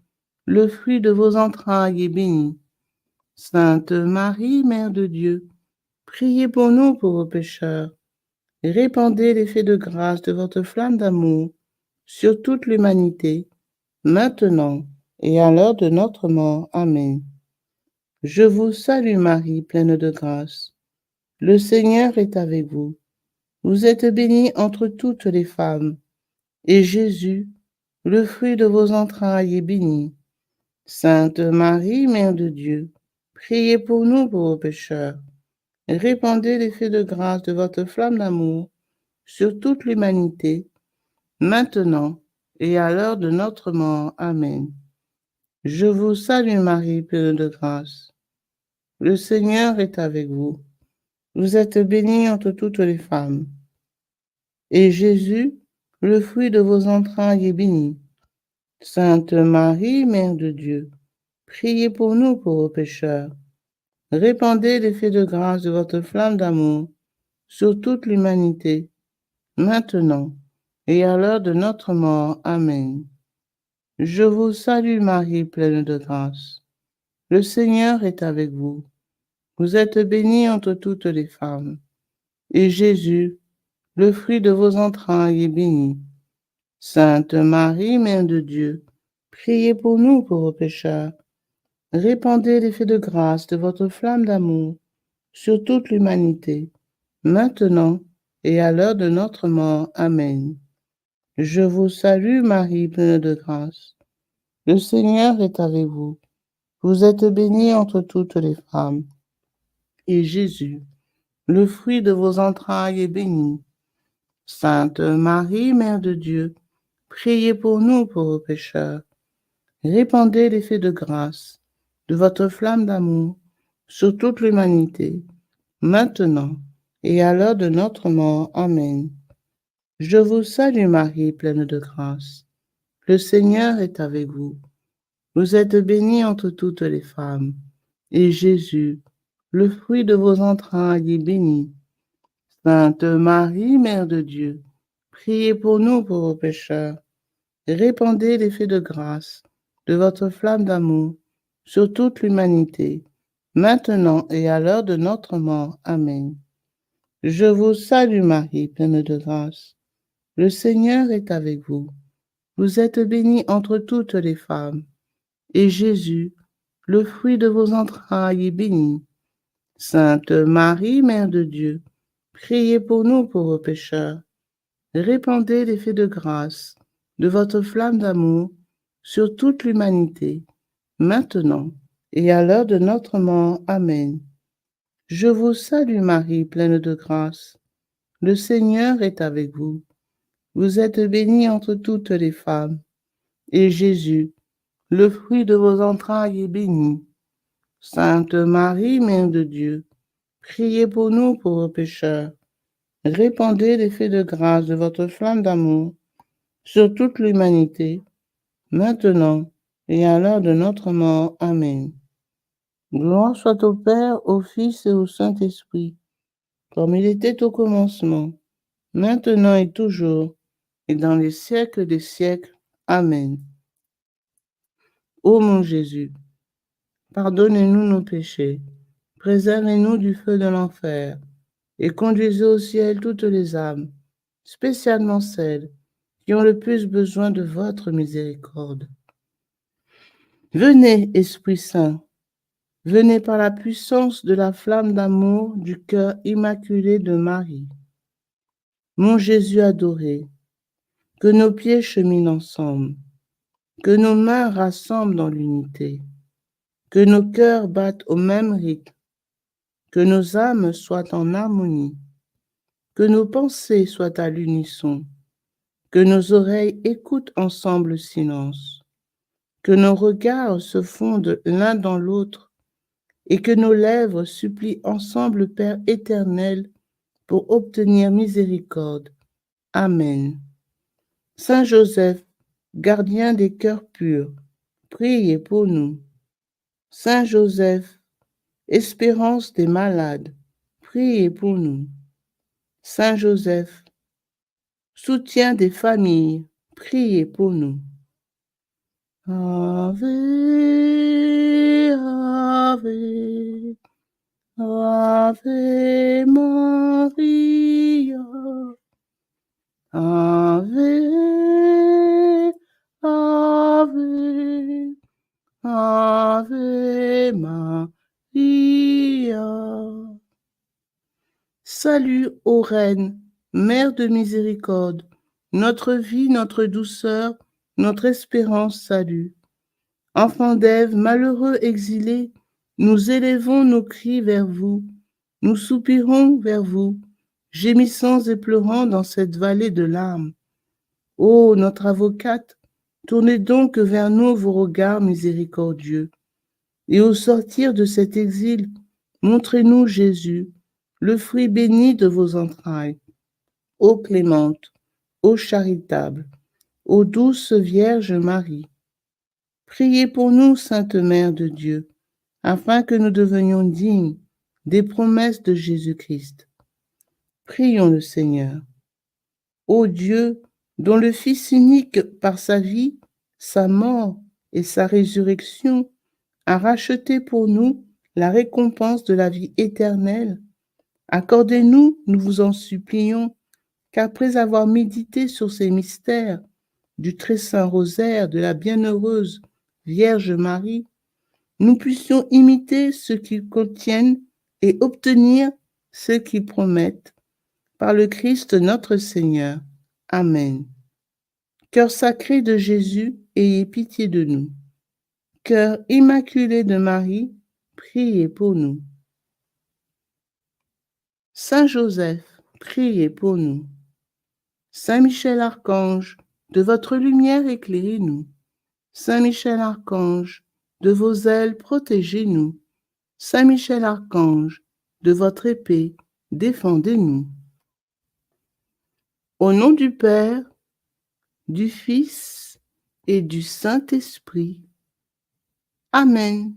le fruit de vos entrailles, est béni. Sainte Marie, Mère de Dieu, priez pour nous pauvres pécheurs. Répandez l'effet de grâce de votre flamme d'amour sur toute l'humanité, maintenant et à l'heure de notre mort. Amen. Je vous salue Marie, pleine de grâce. Le Seigneur est avec vous. Vous êtes bénie entre toutes les femmes, et Jésus, le fruit de vos entrailles, est béni. Sainte Marie, Mère de Dieu, priez pour nous pauvres pécheurs. Répandez l'effet de grâce de votre flamme d'amour sur toute l'humanité, maintenant et à l'heure de notre mort. Amen. Je vous salue Marie, pleine de grâce. Le Seigneur est avec vous. Vous êtes bénie entre toutes les femmes, et Jésus, le fruit de vos entrailles, est béni. Sainte Marie, Mère de Dieu, priez pour nous pauvres pécheurs. Répandez l'effet de grâce de votre flamme d'amour sur toute l'humanité, maintenant et à l'heure de notre mort. Amen. Je vous salue Marie, pleine de grâce. Le Seigneur est avec vous. Vous êtes bénie entre toutes les femmes, et Jésus, le fruit de vos entrailles, est béni. Sainte Marie, Mère de Dieu, priez pour nous pauvres pécheurs. Répandez l'effet de grâce de votre flamme d'amour sur toute l'humanité, maintenant et à l'heure de notre mort. Amen. Je vous salue Marie, pleine de grâce. Le Seigneur est avec vous. Vous êtes bénie entre toutes les femmes. Et Jésus, le fruit de vos entrailles, est béni. Sainte Marie, Mère de Dieu, priez pour nous pauvres pécheurs. Répandez l'effet de grâce de votre flamme d'amour sur toute l'humanité, maintenant et à l'heure de notre mort. Amen. Je vous salue Marie, pleine de grâce. Le Seigneur est avec vous. Vous êtes bénie entre toutes les femmes, et Jésus, le fruit de vos entrailles, est béni. Sainte Marie, Mère de Dieu, priez pour nous pauvres pécheurs. Répandez l'effet de grâce de votre flamme d'amour sur toute l'humanité, maintenant et à l'heure de notre mort. Amen. Je vous salue Marie, pleine de grâce. Le Seigneur est avec vous. Vous êtes bénie entre toutes les femmes, et Jésus, le fruit de vos entrailles, est béni. Sainte Marie, Mère de Dieu, priez pour nous pauvres pécheurs. Répandez l'effet de grâce de votre flamme d'amour sur toute l'humanité, maintenant et à l'heure de notre mort. Amen. Je vous salue Marie, pleine de grâce. Le Seigneur est avec vous. Vous êtes bénie entre toutes les femmes, et Jésus, le fruit de vos entrailles, est béni. Sainte Marie, Mère de Dieu, priez pour nous pauvres pécheurs. Répandez l'effet de grâce de votre flamme d'amour sur toute l'humanité, maintenant et à l'heure de notre mort. Amen. Gloire soit au Père, au Fils et au Saint-Esprit, comme il était au commencement, maintenant et toujours, et dans les siècles des siècles. Amen. Ô mon Jésus, pardonnez-nous nos péchés, préservez-nous du feu de l'enfer, et conduisez au ciel toutes les âmes, spécialement celles qui ont le plus besoin de votre miséricorde. Venez, Esprit Saint, venez par la puissance de la flamme d'amour du cœur immaculé de Marie. Mon Jésus adoré, que nos pieds cheminent ensemble, que nos mains rassemblent dans l'unité, que nos cœurs battent au même rythme, que nos âmes soient en harmonie, que nos pensées soient à l'unisson, que nos oreilles écoutent ensemble le silence, que nos regards se fondent l'un dans l'autre et que nos lèvres supplient ensemble le Père éternel pour obtenir miséricorde. Amen. Saint Joseph, gardien des cœurs purs, priez pour nous. Saint Joseph, espérance des malades, priez pour nous. Saint Joseph, soutien des familles, priez pour nous. Ave, Ave, Ave Maria, Ave, Ave, Ave Maria. Salut, ô Reine, Mère de miséricorde, notre vie, notre douceur, notre espérance, salut. Enfants d'Ève, malheureux exilés, nous élevons nos cris vers vous, nous soupirons vers vous, gémissant et pleurant dans cette vallée de larmes. Ô notre avocate, tournez donc vers nous vos regards miséricordieux, et au sortir de cet exil, montrez-nous Jésus, le fruit béni de vos entrailles. Ô clémente, ô charitable, ô douce Vierge Marie, priez pour nous, Sainte Mère de Dieu, afin que nous devenions dignes des promesses de Jésus-Christ. Prions le Seigneur. Ô Dieu, dont le Fils unique, par sa vie, sa mort et sa résurrection, a racheté pour nous la récompense de la vie éternelle, accordez-nous, nous vous en supplions, qu'après avoir médité sur ces mystères du très saint rosaire de la bienheureuse Vierge Marie, nous puissions imiter ce qu'ils contiennent et obtenir ce qu'ils promettent. Par le Christ notre Seigneur. Amen. Cœur sacré de Jésus, ayez pitié de nous. Cœur immaculé de Marie, priez pour nous. Saint Joseph, priez pour nous. Saint Michel Archange, de votre lumière éclairez-nous. Saint Michel Archange, de vos ailes protégez-nous. Saint Michel Archange, de votre épée défendez-nous. Au nom du Père, du Fils et du Saint-Esprit. Amen.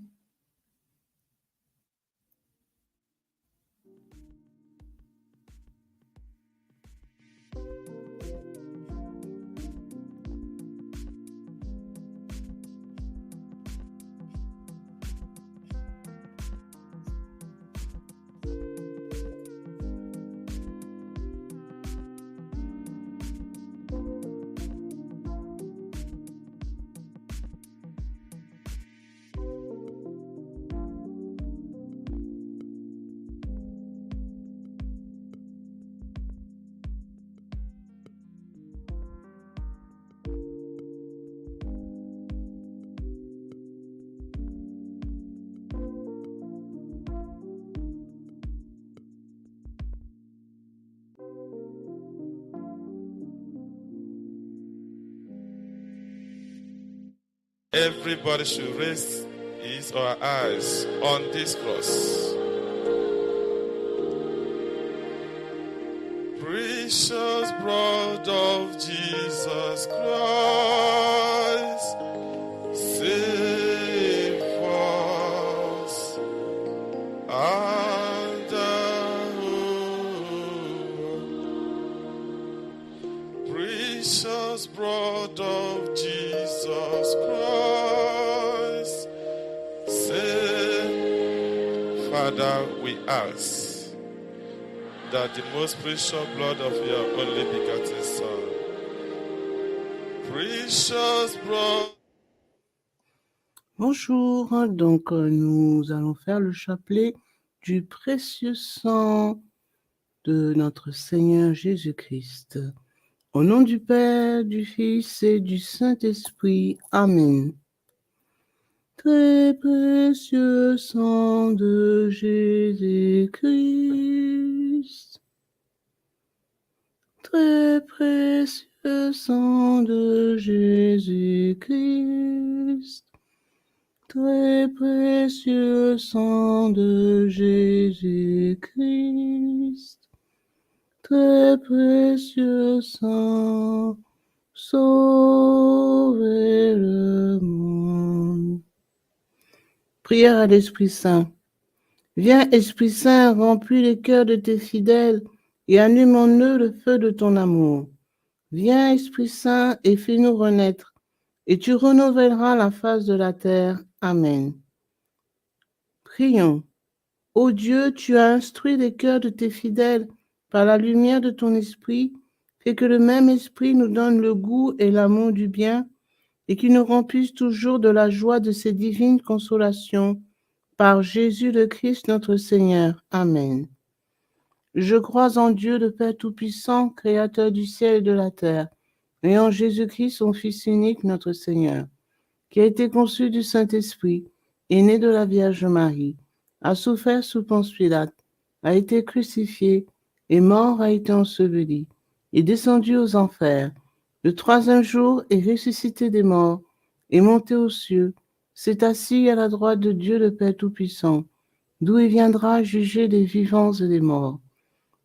Everybody should raise his or her eyes on this cross. Precious blood of Jesus Christ, save us and precious blood of Jesus Christ, save. Father, we ask that the most precious blood of your only begotten Son, precious blood. Bonjour, donc nous allons faire le chapelet du précieux sang de notre Seigneur Jésus-Christ. Au nom du Père, du Fils et du Saint-Esprit. Amen. Très précieux sang de Jésus-Christ. Très précieux sang de Jésus-Christ. Très précieux sang de Jésus-Christ. Très précieux sang, sauvez le monde. Prière à l'Esprit Saint. Viens, Esprit Saint, remplis les cœurs de tes fidèles et allume en eux le feu de ton amour. Viens, Esprit Saint, et fais-nous renaître, et tu renouvelleras la face de la terre. Amen. Prions. Ô Dieu, tu as instruit les cœurs de tes fidèles par la lumière de ton esprit, fais que le même esprit nous donne le goût et l'amour du bien, et qu'il nous remplisse toujours de la joie de ces divines consolations. Par Jésus le Christ notre Seigneur. Amen. Je crois en Dieu le Père Tout-Puissant, Créateur du ciel et de la terre, et en Jésus-Christ, son Fils unique, notre Seigneur, qui a été conçu du Saint-Esprit, est né de la Vierge Marie, a souffert sous Ponce Pilate, a été crucifié, est mort, a été enseveli, est descendu aux enfers, le troisième jour est ressuscité des morts, est monté aux cieux, s'est assis à la droite de Dieu le Père Tout-Puissant, d'où il viendra juger les vivants et les morts.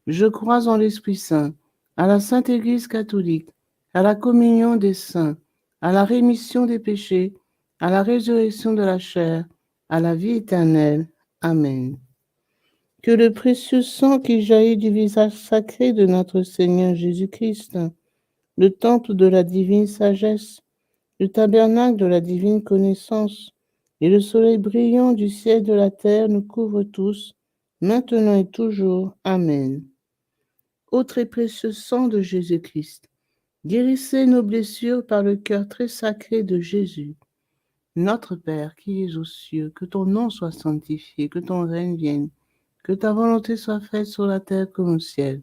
Je crois en l'Esprit Saint, à la Sainte Église catholique, à la communion des saints, à la rémission des péchés, à la résurrection de la chair, à la vie éternelle. Amen. Que le précieux sang qui jaillit du visage sacré de notre Seigneur Jésus-Christ, le temple de la divine sagesse, le tabernacle de la divine connaissance et le soleil brillant du ciel de la terre nous couvrent tous, maintenant et toujours. Amen. Ô très précieux sang de Jésus-Christ, guérissez nos blessures par le cœur très sacré de Jésus. Notre Père qui es aux cieux, que ton nom soit sanctifié, que ton règne vienne, que ta volonté soit faite sur la terre comme au ciel.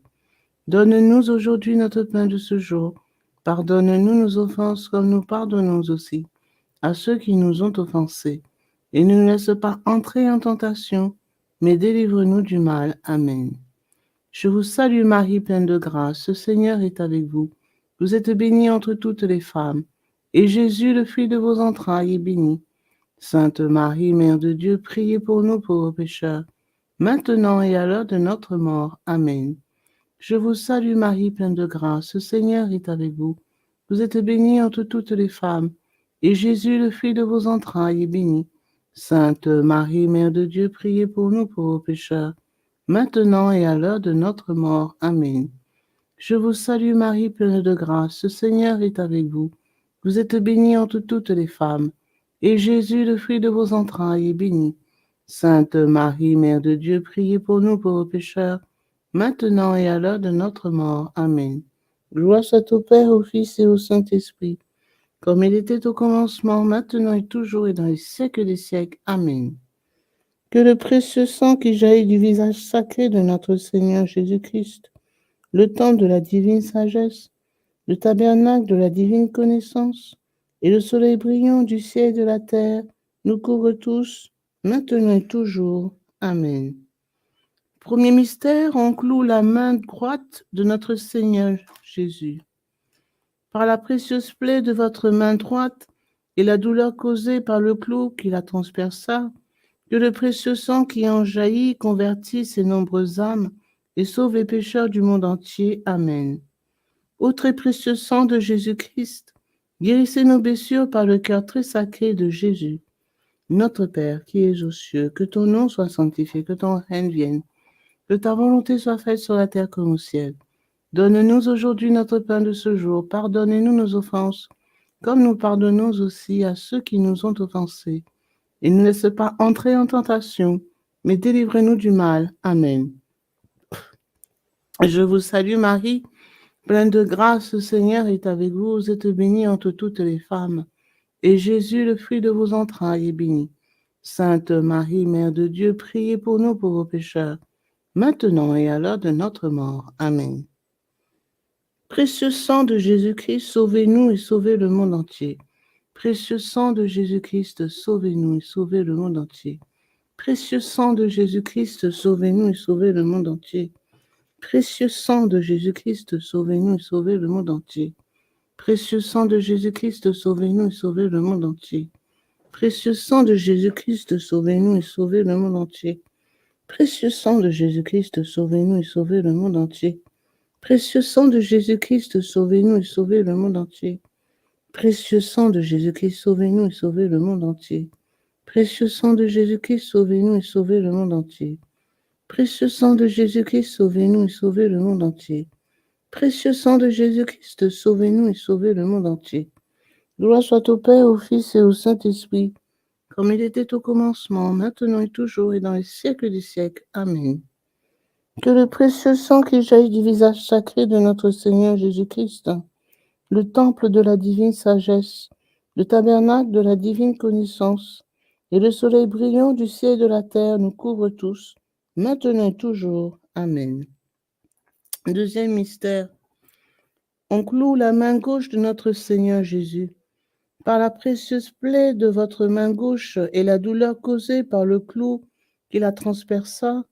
Donne-nous aujourd'hui notre pain de ce jour. Pardonne-nous nos offenses comme nous pardonnons aussi à ceux qui nous ont offensés. Et ne nous laisse pas entrer en tentation, mais délivre-nous du mal. Amen. Je vous salue Marie, pleine de grâce, le Seigneur est avec vous. Vous êtes bénie entre toutes les femmes, et Jésus, le fruit de vos entrailles, est béni. Sainte Marie, Mère de Dieu, priez pour nous pauvres pécheurs, maintenant et à l'heure de notre mort. Amen. Je vous salue Marie, pleine de grâce, le Seigneur est avec vous. Vous êtes bénie entre toutes les femmes, et Jésus, le fruit de vos entrailles, est béni. Sainte Marie, Mère de Dieu, priez pour nous pauvres pécheurs, maintenant et à l'heure de notre mort. Amen. Je vous salue Marie, pleine de grâce, le Seigneur est avec vous. Vous êtes bénie entre toutes les femmes, et Jésus, le fruit de vos entrailles, est béni. Sainte Marie, Mère de Dieu, priez pour nous pauvres pécheurs, maintenant et à l'heure de notre mort. Amen. Gloire soit au Père, au Fils et au Saint-Esprit, comme il était au commencement, maintenant et toujours et dans les siècles des siècles. Amen. Que le précieux sang qui jaillit du visage sacré de notre Seigneur Jésus-Christ, le temps de la divine sagesse, le tabernacle de la divine connaissance, et le soleil brillant du ciel et de la terre, nous couvrent tous, maintenant et toujours. Amen. Premier mystère, on cloue la main droite de notre Seigneur Jésus. Par la précieuse plaie de votre main droite et la douleur causée par le clou qui la transperça, que le précieux sang qui en jaillit convertisse ces nombreuses âmes et sauve les pécheurs du monde entier. Amen. Ô très précieux sang de Jésus-Christ, guérissez nos blessures par le cœur très sacré de Jésus. Notre Père qui es aux cieux, que ton nom soit sanctifié, que ton règne vienne, que ta volonté soit faite sur la terre comme au ciel. Donne-nous aujourd'hui notre pain de ce jour. Pardonnez-nous nos offenses, comme nous pardonnons aussi à ceux qui nous ont offensés. Et ne laisse pas entrer en tentation, mais délivre-nous du mal. Amen. Je vous salue Marie, pleine de grâce, le Seigneur est avec vous. Vous êtes bénie entre toutes les femmes, et Jésus, le fruit de vos entrailles, est béni. Sainte Marie, Mère de Dieu, priez pour nous pauvres pécheurs, maintenant et à l'heure de notre mort. Amen. Précieux sang de Jésus-Christ, sauvez-nous et sauvez le monde entier. Précieux sang de Jésus-Christ, sauvez-nous et sauvez le monde entier. Précieux sang de Jésus-Christ, sauvez-nous et sauvez le monde entier. Précieux sang de Jésus-Christ, sauvez-nous et sauvez le monde entier. Précieux sang de Jésus-Christ, sauvez-nous et sauvez le monde entier. Précieux sang de Jésus-Christ, sauvez-nous et sauvez le monde entier. Précieux sang de Jésus-Christ, sauvez-nous et sauvez le monde entier. Précieux sang de Jésus-Christ, sauvez-nous et sauvez le monde entier. Précieux sang de Jésus-Christ, sauvez-nous et sauvez le monde entier. Précieux sang de Jésus-Christ, sauvez-nous et sauvez le monde entier. Précieux sang de Jésus-Christ, sauvez-nous et sauvez le monde entier. Précieux sang de Jésus-Christ, sauvez-nous et sauvez le monde entier. Gloire soit au Père, au Fils et au Saint-Esprit, comme il était au commencement, maintenant et toujours et dans les siècles des siècles. Amen. Que le précieux sang qui jaillit du visage sacré de notre Seigneur Jésus-Christ, le temple de la divine sagesse, le tabernacle de la divine connaissance, et le soleil brillant du ciel et de la terre nous couvrent tous, maintenant et toujours. Amen. Deuxième mystère. On cloue la main gauche de notre Seigneur Jésus. Par la précieuse plaie de votre main gauche et la douleur causée par le clou qui la transperça,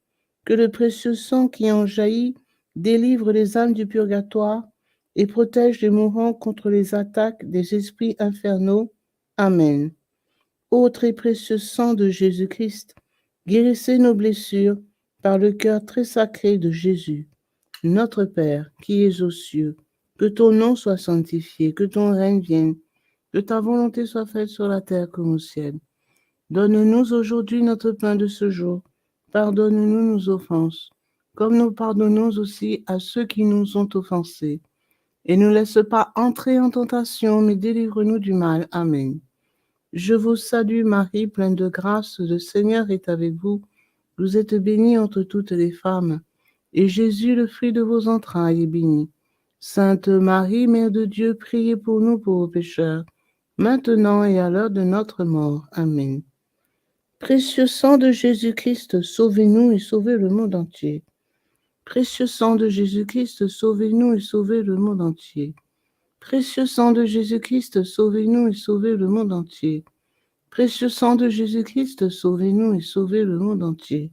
que le précieux sang qui en jaillit délivre les âmes du purgatoire et protège les mourants contre les attaques des esprits infernaux. Amen. Ô très précieux sang de Jésus-Christ, guérissez nos blessures par le cœur très sacré de Jésus. Notre Père, qui es aux cieux, que ton nom soit sanctifié, que ton règne vienne, que ta volonté soit faite sur la terre comme au ciel. Donne-nous aujourd'hui notre pain de ce jour. Pardonne-nous nos offenses, comme nous pardonnons aussi à ceux qui nous ont offensés. Et ne laisse pas entrer en tentation, mais délivre-nous du mal. Amen. Je vous salue Marie, pleine de grâce, le Seigneur est avec vous. Vous êtes bénie entre toutes les femmes, et Jésus, le fruit de vos entrailles, est béni. Sainte Marie, Mère de Dieu, priez pour nous pauvres pécheurs, maintenant et à l'heure de notre mort. Amen. Précieux sang de Jésus-Christ, sauvez-nous et sauvez le monde entier. Précieux sang de Jésus-Christ, sauvez-nous et sauvez le monde entier. Précieux sang de Jésus-Christ, sauvez-nous et sauvez le monde entier. Précieux sang de Jésus-Christ, sauvez-nous et sauvez le monde entier.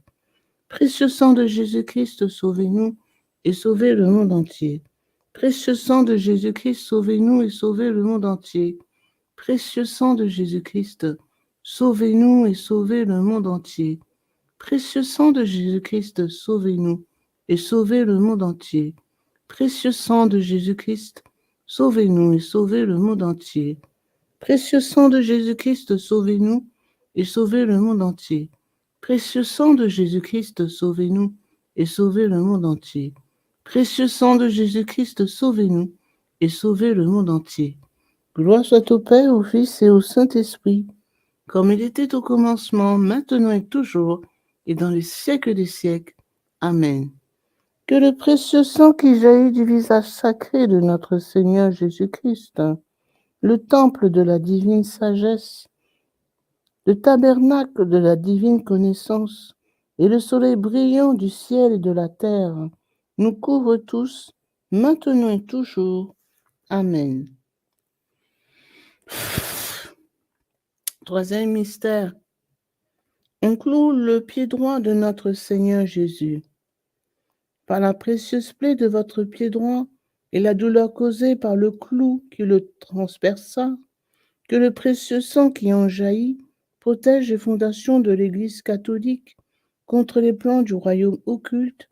Précieux sang de Jésus-Christ, sauvez-nous et sauvez le monde entier. Précieux sang de Jésus-Christ, sauvez-nous et sauvez le monde entier. Précieux sang de Jésus-Christ, sauvez-nous et sauvez le monde entier. Précieux sang de Jésus-Christ, sauvez-nous et sauvez le monde entier. Précieux sang de Jésus-Christ, sauvez-nous et sauvez le monde entier. Précieux sang de Jésus-Christ, sauvez-nous et sauvez le monde entier. Précieux sang de Jésus-Christ, sauvez-nous et sauvez le monde entier. Précieux sang de Jésus-Christ, sauvez-nous et sauvez le monde entier. Gloire soit au Père, au Fils et au Saint-Esprit, comme il était au commencement, maintenant et toujours, et dans les siècles des siècles. Amen. Que le précieux sang qui jaillit du visage sacré de notre Seigneur Jésus-Christ, le temple de la divine sagesse, le tabernacle de la divine connaissance et le soleil brillant du ciel et de la terre nous couvrent tous, maintenant et toujours. Amen. Troisième mystère. On cloue le pied droit de notre Seigneur Jésus. Par la précieuse plaie de votre pied droit et la douleur causée par le clou qui le transperça, que le précieux sang qui en jaillit protège les fondations de l'Église catholique contre les plans du royaume occulte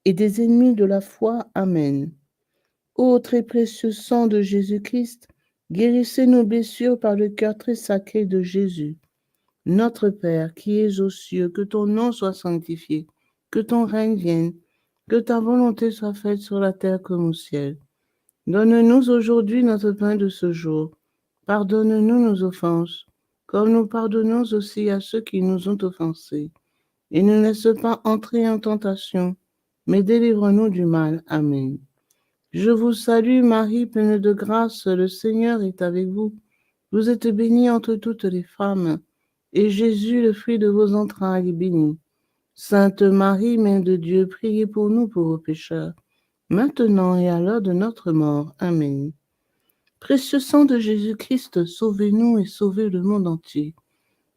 et des ennemis de la foi. Amen. Ô très précieux sang de Jésus-Christ, guérissez nos blessures par le cœur très sacré de Jésus. Notre Père qui es aux cieux, que ton nom soit sanctifié, que ton règne vienne, que ta volonté soit faite sur la terre comme au ciel. Donne-nous aujourd'hui notre pain de ce jour. Pardonne-nous nos offenses, comme nous pardonnons aussi à ceux qui nous ont offensés. Et ne laisse pas entrer en tentation, mais délivre-nous du mal. Amen. Je vous salue Marie, pleine de grâce, le Seigneur est avec vous. Vous êtes bénie entre toutes les femmes, et Jésus, le fruit de vos entrailles, est béni. Sainte Marie, Mère de Dieu, priez pour nous pauvres pécheurs, maintenant et à l'heure de notre mort. Amen. Précieux sang de Jésus-Christ, sauvez-nous et sauvez le monde entier.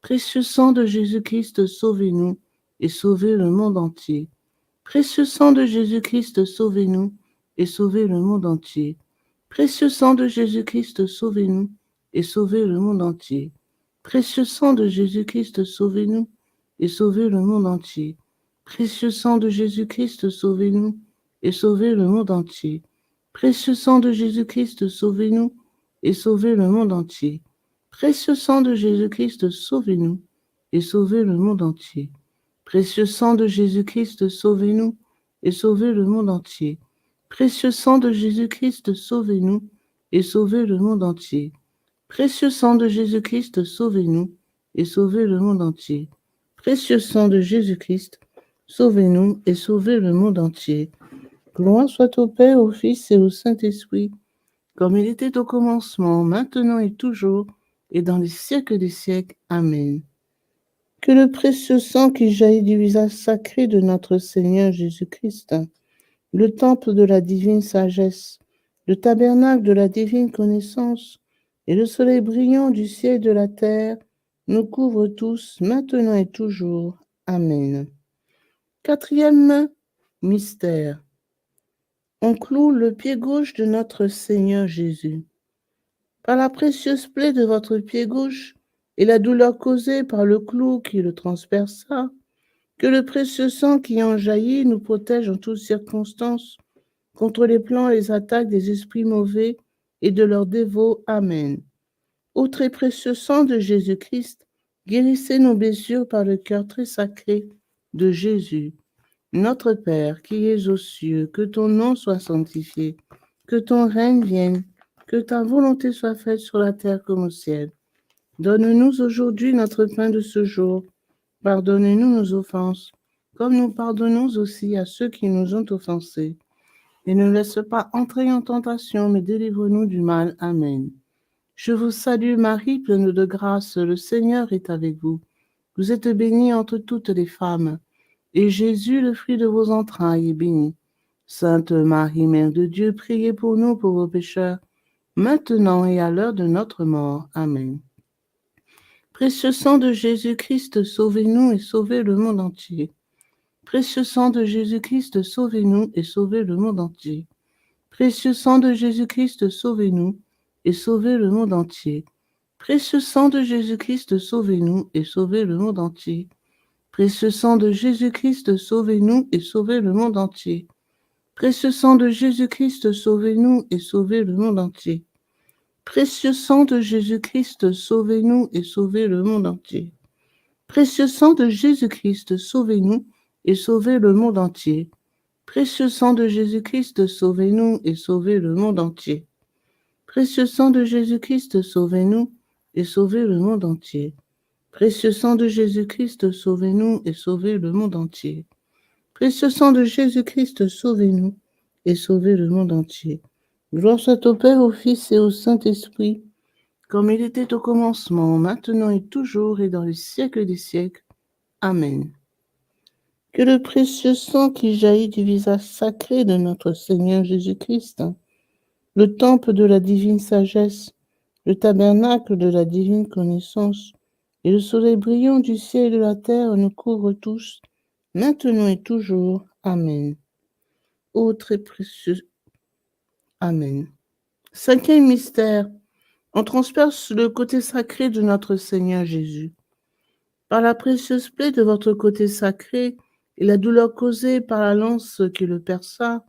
Précieux sang de Jésus-Christ, sauvez-nous et sauvez le monde entier. Précieux sang de Jésus-Christ, sauvez-nous et sauvez le monde entier. Précieux sang de Jésus-Christ, sauvez-nous et sauvez le monde entier. Précieux sang de Jésus-Christ, sauvez-nous et sauvez le monde entier. Précieux sang de Jésus-Christ, sauvez-nous et sauvez le monde entier. Précieux sang de Jésus-Christ, sauvez-nous et sauvez le monde entier. Précieux sang de Jésus-Christ, sauvez-nous et sauvez le monde entier. Précieux sang de Jésus-Christ, sauvez-nous et sauvez le monde entier. Précieux sang de Jésus-Christ, sauvez-nous et sauvez le monde entier. Précieux sang de Jésus-Christ, sauvez-nous et sauvez le monde entier. Précieux sang de Jésus-Christ, sauvez-nous et sauvez le monde entier. Gloire soit au Père, au Fils et au Saint-Esprit, comme il était au commencement, maintenant et toujours, et dans les siècles des siècles. Amen. Que le précieux sang qui jaillit du visage sacré de notre Seigneur Jésus-Christ, le temple de la divine sagesse, le tabernacle de la divine connaissance et le soleil brillant du ciel et de la terre nous couvrent tous, maintenant et toujours. Amen. Quatrième mystère. On cloue le pied gauche de notre Seigneur Jésus. Par la précieuse plaie de votre pied gauche et la douleur causée par le clou qui le transperça, que le précieux sang qui en jaillit nous protège en toutes circonstances contre les plans et les attaques des esprits mauvais et de leurs dévots. Amen. Ô très précieux sang de Jésus-Christ, guérissez nos blessures par le cœur très sacré de Jésus. Notre Père qui es aux cieux, que ton nom soit sanctifié, que ton règne vienne, que ta volonté soit faite sur la terre comme au ciel. Donne-nous aujourd'hui notre pain de ce jour. Pardonnez-nous nos offenses, comme nous pardonnons aussi à ceux qui nous ont offensés. Et ne laisse pas entrer en tentation, mais délivre-nous du mal. Amen. Je vous salue Marie, pleine de grâce, le Seigneur est avec vous. Vous êtes bénie entre toutes les femmes, et Jésus, le fruit de vos entrailles, est béni. Sainte Marie, Mère de Dieu, priez pour nous pauvres pécheurs, maintenant et à l'heure de notre mort. Amen. Précieux sang de Jésus-Christ, sauvez-nous et sauvez le monde entier. Précieux sang de Jésus-Christ, sauvez-nous et sauvez le monde entier. Précieux sang de Jésus-Christ, sauvez-nous et sauvez le monde entier. Précieux sang de Jésus-Christ, sauvez-nous et sauvez le monde entier. Précieux sang de Jésus-Christ, sauvez-nous et sauvez le monde entier. Précieux sang de Jésus-Christ, sauvez-nous et sauvez le monde entier. Précieux sang de Jésus-Christ, sauvez-nous et sauvez le monde entier. Précieux sang de Jésus-Christ, sauvez-nous et sauvez le monde entier. Précieux sang de Jésus-Christ, sauvez-nous et sauvez le monde entier. Précieux sang de Jésus-Christ, sauvez-nous et sauvez le monde entier. Précieux sang de Jésus-Christ, sauvez-nous et sauvez le monde entier. Précieux sang de Jésus-Christ, sauvez-nous et sauvez le monde entier. Gloire soit au Père, au Fils et au Saint-Esprit, comme il était au commencement, maintenant et toujours et dans les siècles des siècles. Amen. Que le précieux sang qui jaillit du visage sacré de notre Seigneur Jésus-Christ, le temple de la divine sagesse, le tabernacle de la divine connaissance, et le soleil brillant du ciel et de la terre nous couvrent tous, maintenant et toujours. Amen. Ô très précieux. Amen. Cinquième mystère, on transperce le côté sacré de notre Seigneur Jésus. Par la précieuse plaie de votre côté sacré et la douleur causée par la lance qui le perça,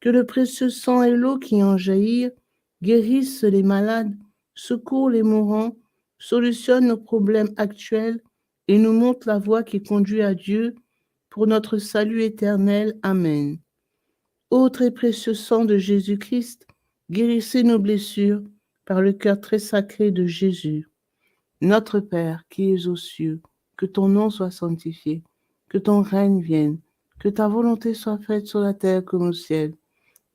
que le précieux sang et l'eau qui en jaillirent guérissent les malades, secourent les mourants, solutionnent nos problèmes actuels et nous montrent la voie qui conduit à Dieu pour notre salut éternel. Amen. Ô très précieux sang de Jésus-Christ, guérissez nos blessures par le cœur très sacré de Jésus. Notre Père qui es aux cieux, que ton nom soit sanctifié, que ton règne vienne, que ta volonté soit faite sur la terre comme au ciel.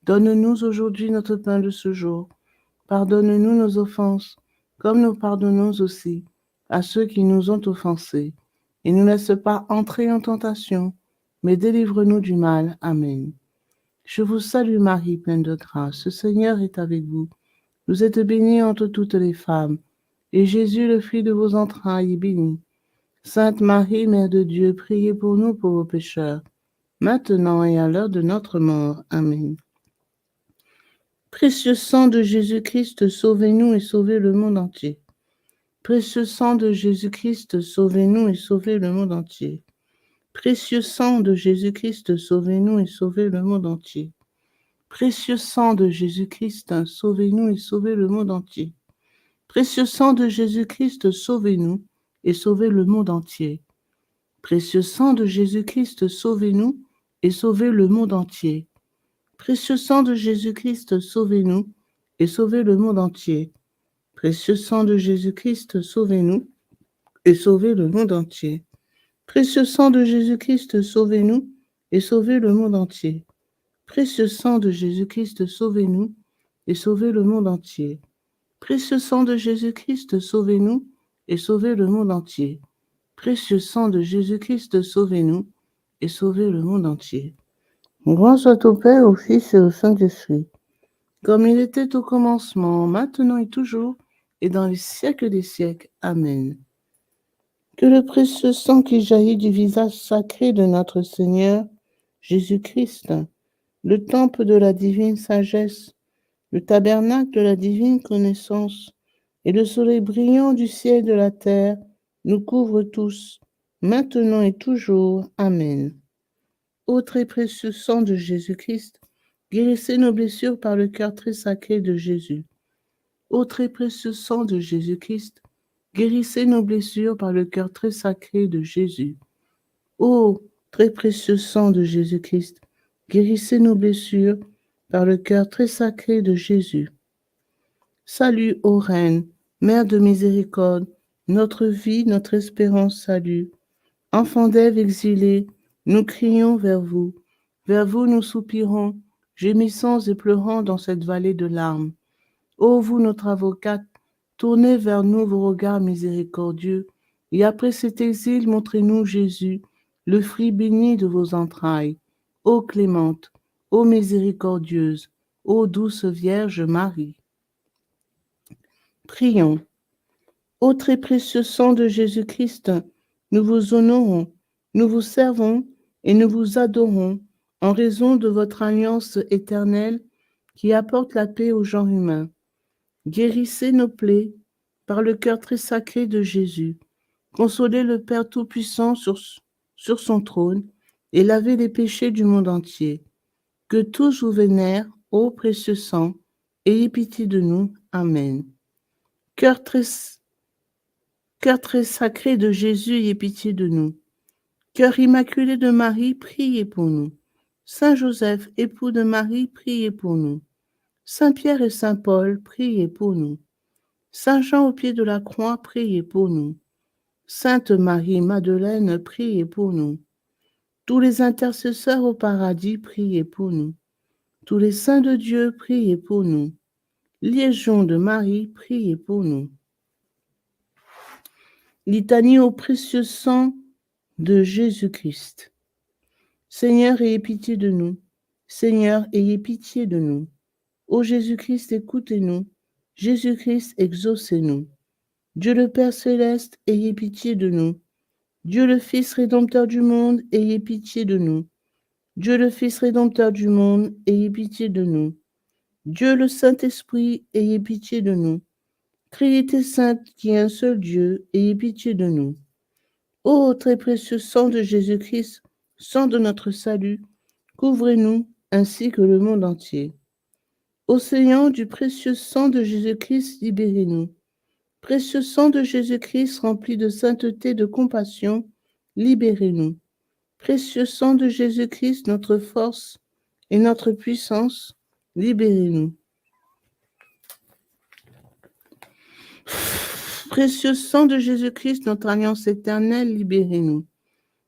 Donne-nous aujourd'hui notre pain de ce jour. Pardonne-nous nos offenses, comme nous pardonnons aussi à ceux qui nous ont offensés. Et ne nous laisse pas entrer en tentation, mais délivre-nous du mal. Amen. Je vous salue Marie, pleine de grâce. Le Seigneur est avec vous. Vous êtes bénie entre toutes les femmes, et Jésus, le fruit de vos entrailles, est béni. Sainte Marie, Mère de Dieu, priez pour nous pauvres pécheurs, maintenant et à l'heure de notre mort. Amen. Précieux sang de Jésus-Christ, sauvez-nous et sauvez le monde entier. Précieux sang de Jésus-Christ, sauvez-nous et sauvez le monde entier. Précieux sang de Jésus-Christ, sauvez-nous et sauvez le monde entier. Précieux sang de Jésus-Christ, sauvez-nous et sauvez le monde entier. Précieux sang de Jésus-Christ, sauvez-nous et sauvez le monde entier. Précieux sang de Jésus-Christ, sauvez-nous et sauvez le monde entier. Précieux sang de Jésus-Christ, sauvez-nous et sauvez le monde entier. Précieux sang de Jésus-Christ, sauvez-nous et sauvez le monde entier. Précieux sang de Jésus-Christ, sauvez-nous et sauvez le monde entier. Précieux sang de Jésus-Christ, sauvez-nous et sauvez le monde entier. Précieux sang de Jésus-Christ, sauvez-nous et sauvez le monde entier. Précieux sang de Jésus-Christ, sauvez-nous et sauvez le monde entier. Gloire soit au Père, au Fils et au Saint-Esprit, comme il était au commencement, maintenant et toujours, et dans les siècles des siècles. Amen. Que le précieux sang qui jaillit du visage sacré de notre Seigneur Jésus-Christ, le temple de la divine sagesse, le tabernacle de la divine connaissance, et le soleil brillant du ciel et de la terre, nous couvre tous, maintenant et toujours. Amen. Ô très précieux sang de Jésus-Christ, guérissez nos blessures par le cœur très sacré de Jésus. Ô très précieux sang de Jésus-Christ, guérissez nos blessures par le cœur très sacré de Jésus. Ô très précieux sang de Jésus-Christ, guérissez nos blessures par le cœur très sacré de Jésus. Salut, ô Reine, Mère de miséricorde, notre vie, notre espérance, salut. Enfants d'Ève exilés, nous crions vers vous nous soupirons, gémissons et pleurons dans cette vallée de larmes. Ô vous, notre avocate, Tournez vers nous vos regards miséricordieux, et après cet exil, montrez-nous Jésus, le fruit béni de vos entrailles. Ô clémente, ô miséricordieuse, ô douce Vierge Marie. Prions. Ô très précieux sang de Jésus-Christ, nous vous honorons, nous vous servons et nous vous adorons en raison de votre alliance éternelle qui apporte la paix au genre humain. Guérissez nos plaies par le cœur très sacré de Jésus. Consolez le Père Tout-Puissant sur son trône et lavez les péchés du monde entier. Que tous vous vénèrent, ô précieux sang, ayez pitié de nous. Amen. Cœur très sacré de Jésus, ayez pitié de nous. Cœur immaculé de Marie, priez pour nous. Saint Joseph, époux de Marie, priez pour nous. Saint Pierre et Saint Paul, priez pour nous. Saint Jean au pied de la croix, priez pour nous. Sainte Marie-Madeleine, priez pour nous. Tous les intercesseurs au paradis, priez pour nous. Tous les saints de Dieu, priez pour nous. Légion de Marie, priez pour nous. Litanie au précieux sang de Jésus-Christ. Seigneur, ayez pitié de nous. Seigneur, ayez pitié de nous. Ô Jésus-Christ, écoutez-nous. Jésus-Christ, exaucez-nous. Dieu le Père céleste, ayez pitié de nous. Dieu le Fils rédempteur du monde, ayez pitié de nous. Dieu le Fils rédempteur du monde, ayez pitié de nous. Dieu le Saint-Esprit, ayez pitié de nous. Trinité sainte qui est un seul Dieu, ayez pitié de nous. Ô très précieux sang de Jésus-Christ, sang de notre salut, couvrez-nous ainsi que le monde entier. Océan du précieux sang de Jésus-Christ, libérez-nous. Précieux sang de Jésus-Christ rempli de sainteté, de compassion, libérez-nous. Précieux sang de Jésus-Christ, notre force et notre puissance, libérez-nous. Précieux sang de Jésus-Christ, notre alliance éternelle, libérez-nous.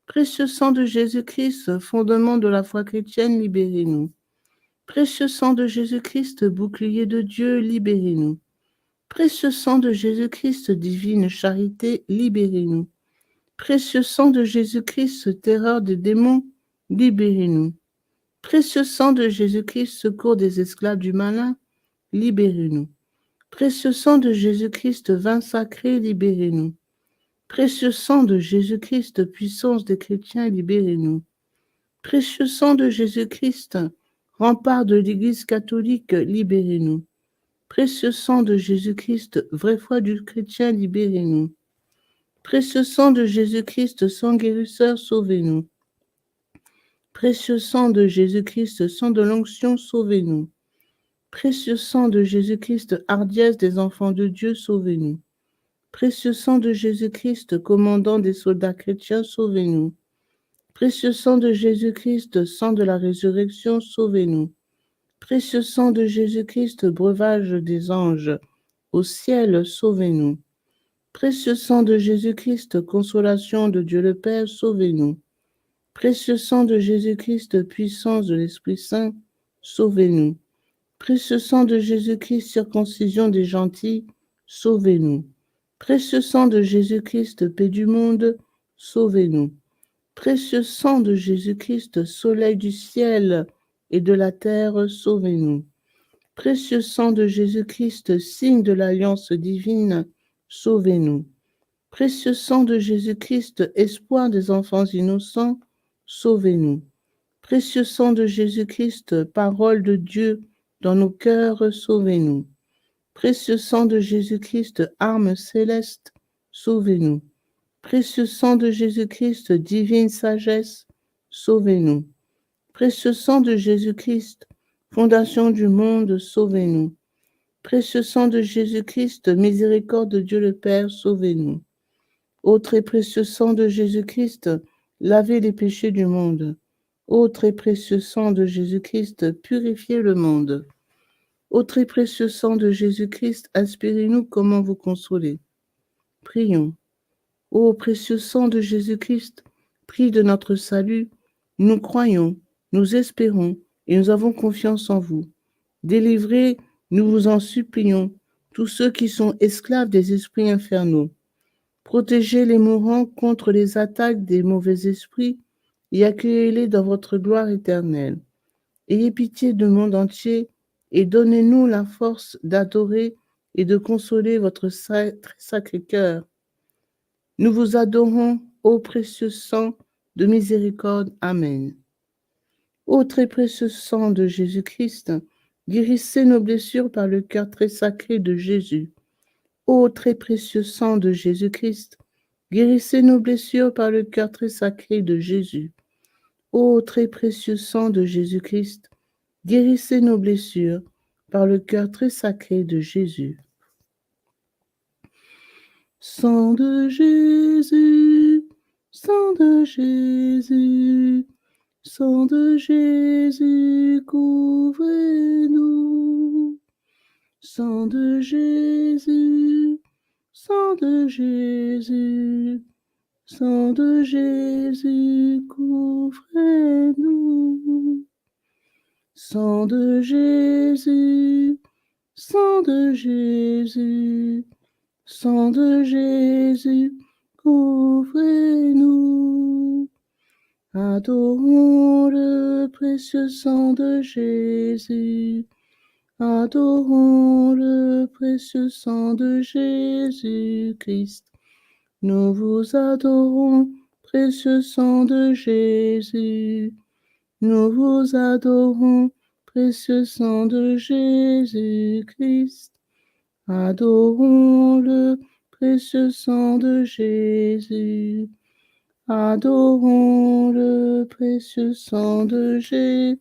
Précieux sang de Jésus-Christ, fondement de la foi chrétienne, libérez-nous. Précieux sang de Jésus-Christ, bouclier de Dieu, libérez-nous. Précieux sang de Jésus-Christ, divine charité, libérez-nous. Précieux sang de Jésus-Christ, terreur des démons, libérez-nous. Précieux sang de Jésus-Christ, secours des esclaves du malin, libérez-nous. Précieux sang de Jésus-Christ, vin sacré, libérez-nous. Précieux sang de Jésus-Christ, puissance des chrétiens, libérez-nous. Précieux sang de Jésus-Christ, rempart de l'Église catholique, libérez-nous. Précieux sang de Jésus-Christ, vraie foi du chrétien, libérez-nous. Précieux sang de Jésus-Christ, sang guérisseur, sauvez-nous. Précieux sang de Jésus-Christ, sang de l'onction, sauvez-nous. Précieux sang de Jésus-Christ, hardiesse des enfants de Dieu, sauvez-nous. Précieux sang de Jésus-Christ, commandant des soldats chrétiens, sauvez-nous. Précieux sang de Jésus-Christ, sang de la résurrection, sauvez-nous. Précieux sang de Jésus-Christ, breuvage des anges, au ciel, sauvez-nous. Précieux sang de Jésus-Christ, consolation de Dieu le Père, sauvez-nous. Précieux sang de Jésus-Christ, puissance de l'Esprit Saint, sauvez-nous. Précieux sang de Jésus-Christ, circoncision des gentils, sauvez-nous. Précieux sang de Jésus-Christ, paix du monde, sauvez-nous. Précieux sang de Jésus-Christ, soleil du ciel et de la terre, sauvez-nous. Précieux sang de Jésus-Christ, signe de l'alliance divine, sauvez-nous. Précieux sang de Jésus-Christ, espoir des enfants innocents, sauvez-nous. Précieux sang de Jésus-Christ, parole de Dieu dans nos cœurs, sauvez-nous. Précieux sang de Jésus-Christ, arme céleste, sauvez-nous. Précieux sang de Jésus-Christ, divine sagesse, sauvez-nous. Précieux sang de Jésus-Christ, fondation du monde, sauvez-nous. Précieux sang de Jésus-Christ, miséricorde de Dieu le Père, sauvez-nous. Ô très précieux sang de Jésus-Christ, lavez les péchés du monde. Ô très précieux sang de Jésus-Christ, purifiez le monde. Ô très précieux sang de Jésus-Christ, inspirez-nous comment vous consoler. Prions. Ô précieux sang de Jésus-Christ, prix de notre salut, nous croyons, nous espérons et nous avons confiance en vous. Délivrez, nous vous en supplions, tous ceux qui sont esclaves des esprits infernaux. Protégez les mourants contre les attaques des mauvais esprits et accueillez-les dans votre gloire éternelle. Ayez pitié du monde entier et donnez-nous la force d'adorer et de consoler votre très sacré cœur. Nous vous adorons, ô précieux sang de miséricorde. Amen. Ô très précieux sang de Jésus-Christ, guérissez nos blessures par le cœur très sacré de Jésus. Ô très précieux sang de Jésus-Christ, guérissez nos blessures par le cœur très sacré de Jésus. Ô très précieux sang de Jésus-Christ, guérissez nos blessures par le cœur très sacré de Jésus. Sang de Jésus, sang de Jésus, sang de Jésus, couvrez-nous. Sang de Jésus, sang de Jésus, sang de Jésus, couvrez-nous. Sang de Jésus, sang de Jésus, sang de Jésus, couvrez-nous. Adorons le précieux sang de Jésus. Adorons le précieux sang de Jésus-Christ. Nous vous adorons, précieux sang de Jésus. Nous vous adorons, précieux sang de Jésus-Christ. Adorons le précieux sang de Jésus. Adorons le précieux sang de Jésus-Christ.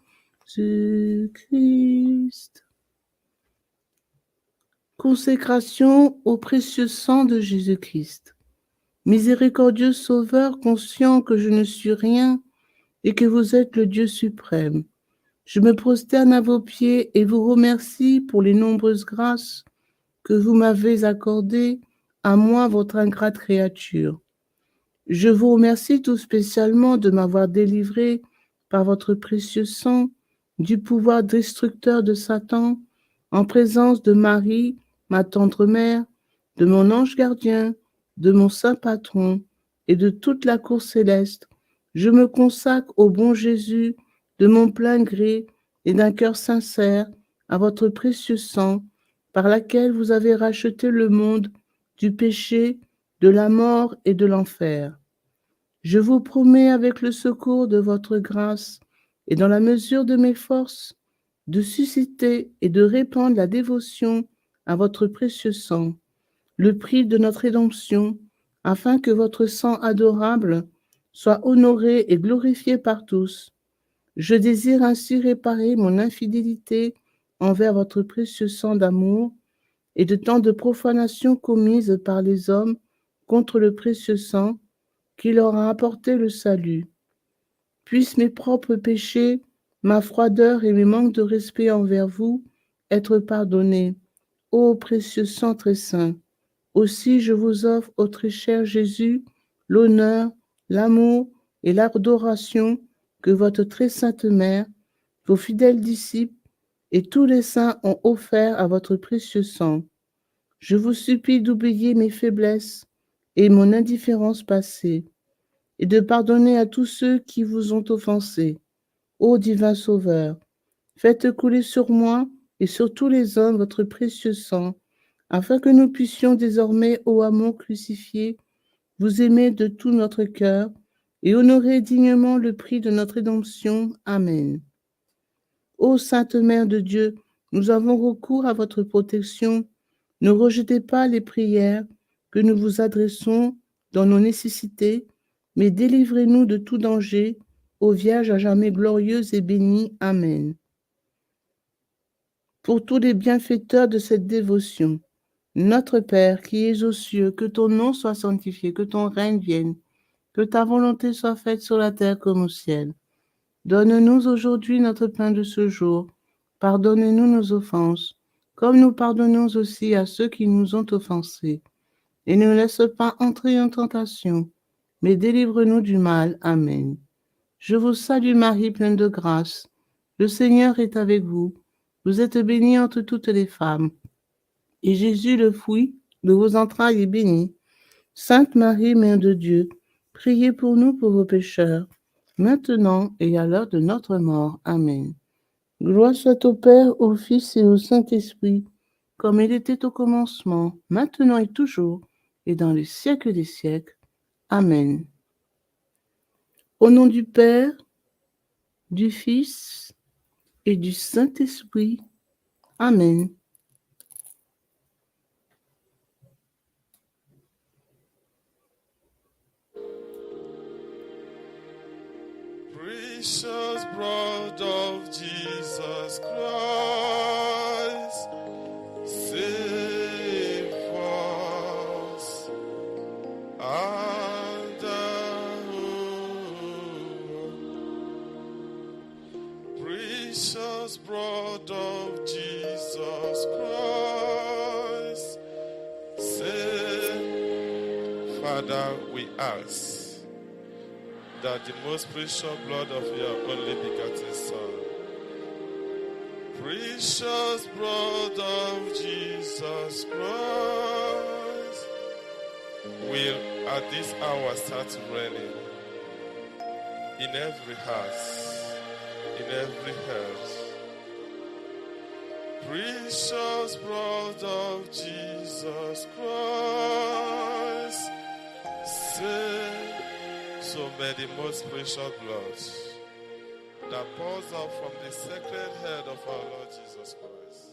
Consécration au précieux sang de Jésus-Christ. Miséricordieux Sauveur, conscient que je ne suis rien et que vous êtes le Dieu suprême, je me prosterne à vos pieds et vous remercie pour les nombreuses grâces que vous m'avez accordées, à moi, votre ingrate créature. Je vous remercie tout spécialement de m'avoir délivré par votre précieux sang du pouvoir destructeur de Satan, en présence de Marie, ma tendre mère, de mon ange gardien, de mon saint patron et de toute la cour céleste. Je me consacre au bon Jésus de mon plein gré et d'un cœur sincère à votre précieux sang, par laquelle vous avez racheté le monde du péché, de la mort et de l'enfer. Je vous promets, avec le secours de votre grâce et dans la mesure de mes forces, de susciter et de répandre la dévotion à votre précieux sang, le prix de notre rédemption, afin que votre sang adorable soit honoré et glorifié par tous. Je désire ainsi réparer mon infidélité envers votre précieux sang d'amour et de tant de profanations commises par les hommes contre le précieux sang qui leur a apporté le salut. Puissent mes propres péchés, ma froideur et mes manques de respect envers vous être pardonnés, ô précieux sang très saint. Aussi je vous offre, ô très cher Jésus, l'honneur, l'amour et l'adoration que votre très sainte mère, vos fidèles disciples et tous les saints ont offert à votre précieux sang. Je vous supplie d'oublier mes faiblesses et mon indifférence passée, et de pardonner à tous ceux qui vous ont offensé. Ô divin Sauveur, faites couler sur moi et sur tous les hommes votre précieux sang, afin que nous puissions désormais, ô amour crucifié, vous aimer de tout notre cœur et honorer dignement le prix de notre rédemption. Amen. Ô Sainte Mère de Dieu, nous avons recours à votre protection. Ne rejetez pas les prières que nous vous adressons dans nos nécessités, mais délivrez-nous de tout danger, ô Vierge à jamais glorieuse et bénie. Amen. Pour tous les bienfaiteurs de cette dévotion, notre Père qui es aux cieux, que ton nom soit sanctifié, que ton règne vienne, que ta volonté soit faite sur la terre comme au ciel. Donne-nous aujourd'hui notre pain de ce jour. Pardonne-nous nos offenses, comme nous pardonnons aussi à ceux qui nous ont offensés. Et ne nous laisse pas entrer en tentation, mais délivre-nous du mal. Amen. Je vous salue Marie, pleine de grâce. Le Seigneur est avec vous. Vous êtes bénie entre toutes les femmes. Et Jésus, le fruit de vos entrailles, est béni. Sainte Marie, Mère de Dieu, priez pour nous pauvres pécheurs, maintenant et à l'heure de notre mort. Amen. Gloire soit au Père, au Fils et au Saint-Esprit, comme il était au commencement, maintenant et toujours, et dans les siècles des siècles. Amen. Au nom du Père, du Fils et du Saint-Esprit. Amen. Precious blood of Jesus Christ, save us and precious blood of Jesus Christ, save. Father, we ask that the most precious blood of your only begotten Son, precious blood of Jesus Christ, will at this hour start raining in every house, in every house. Precious blood of Jesus Christ, save. So may the most precious blood that pours out from the sacred head of our Lord Jesus Christ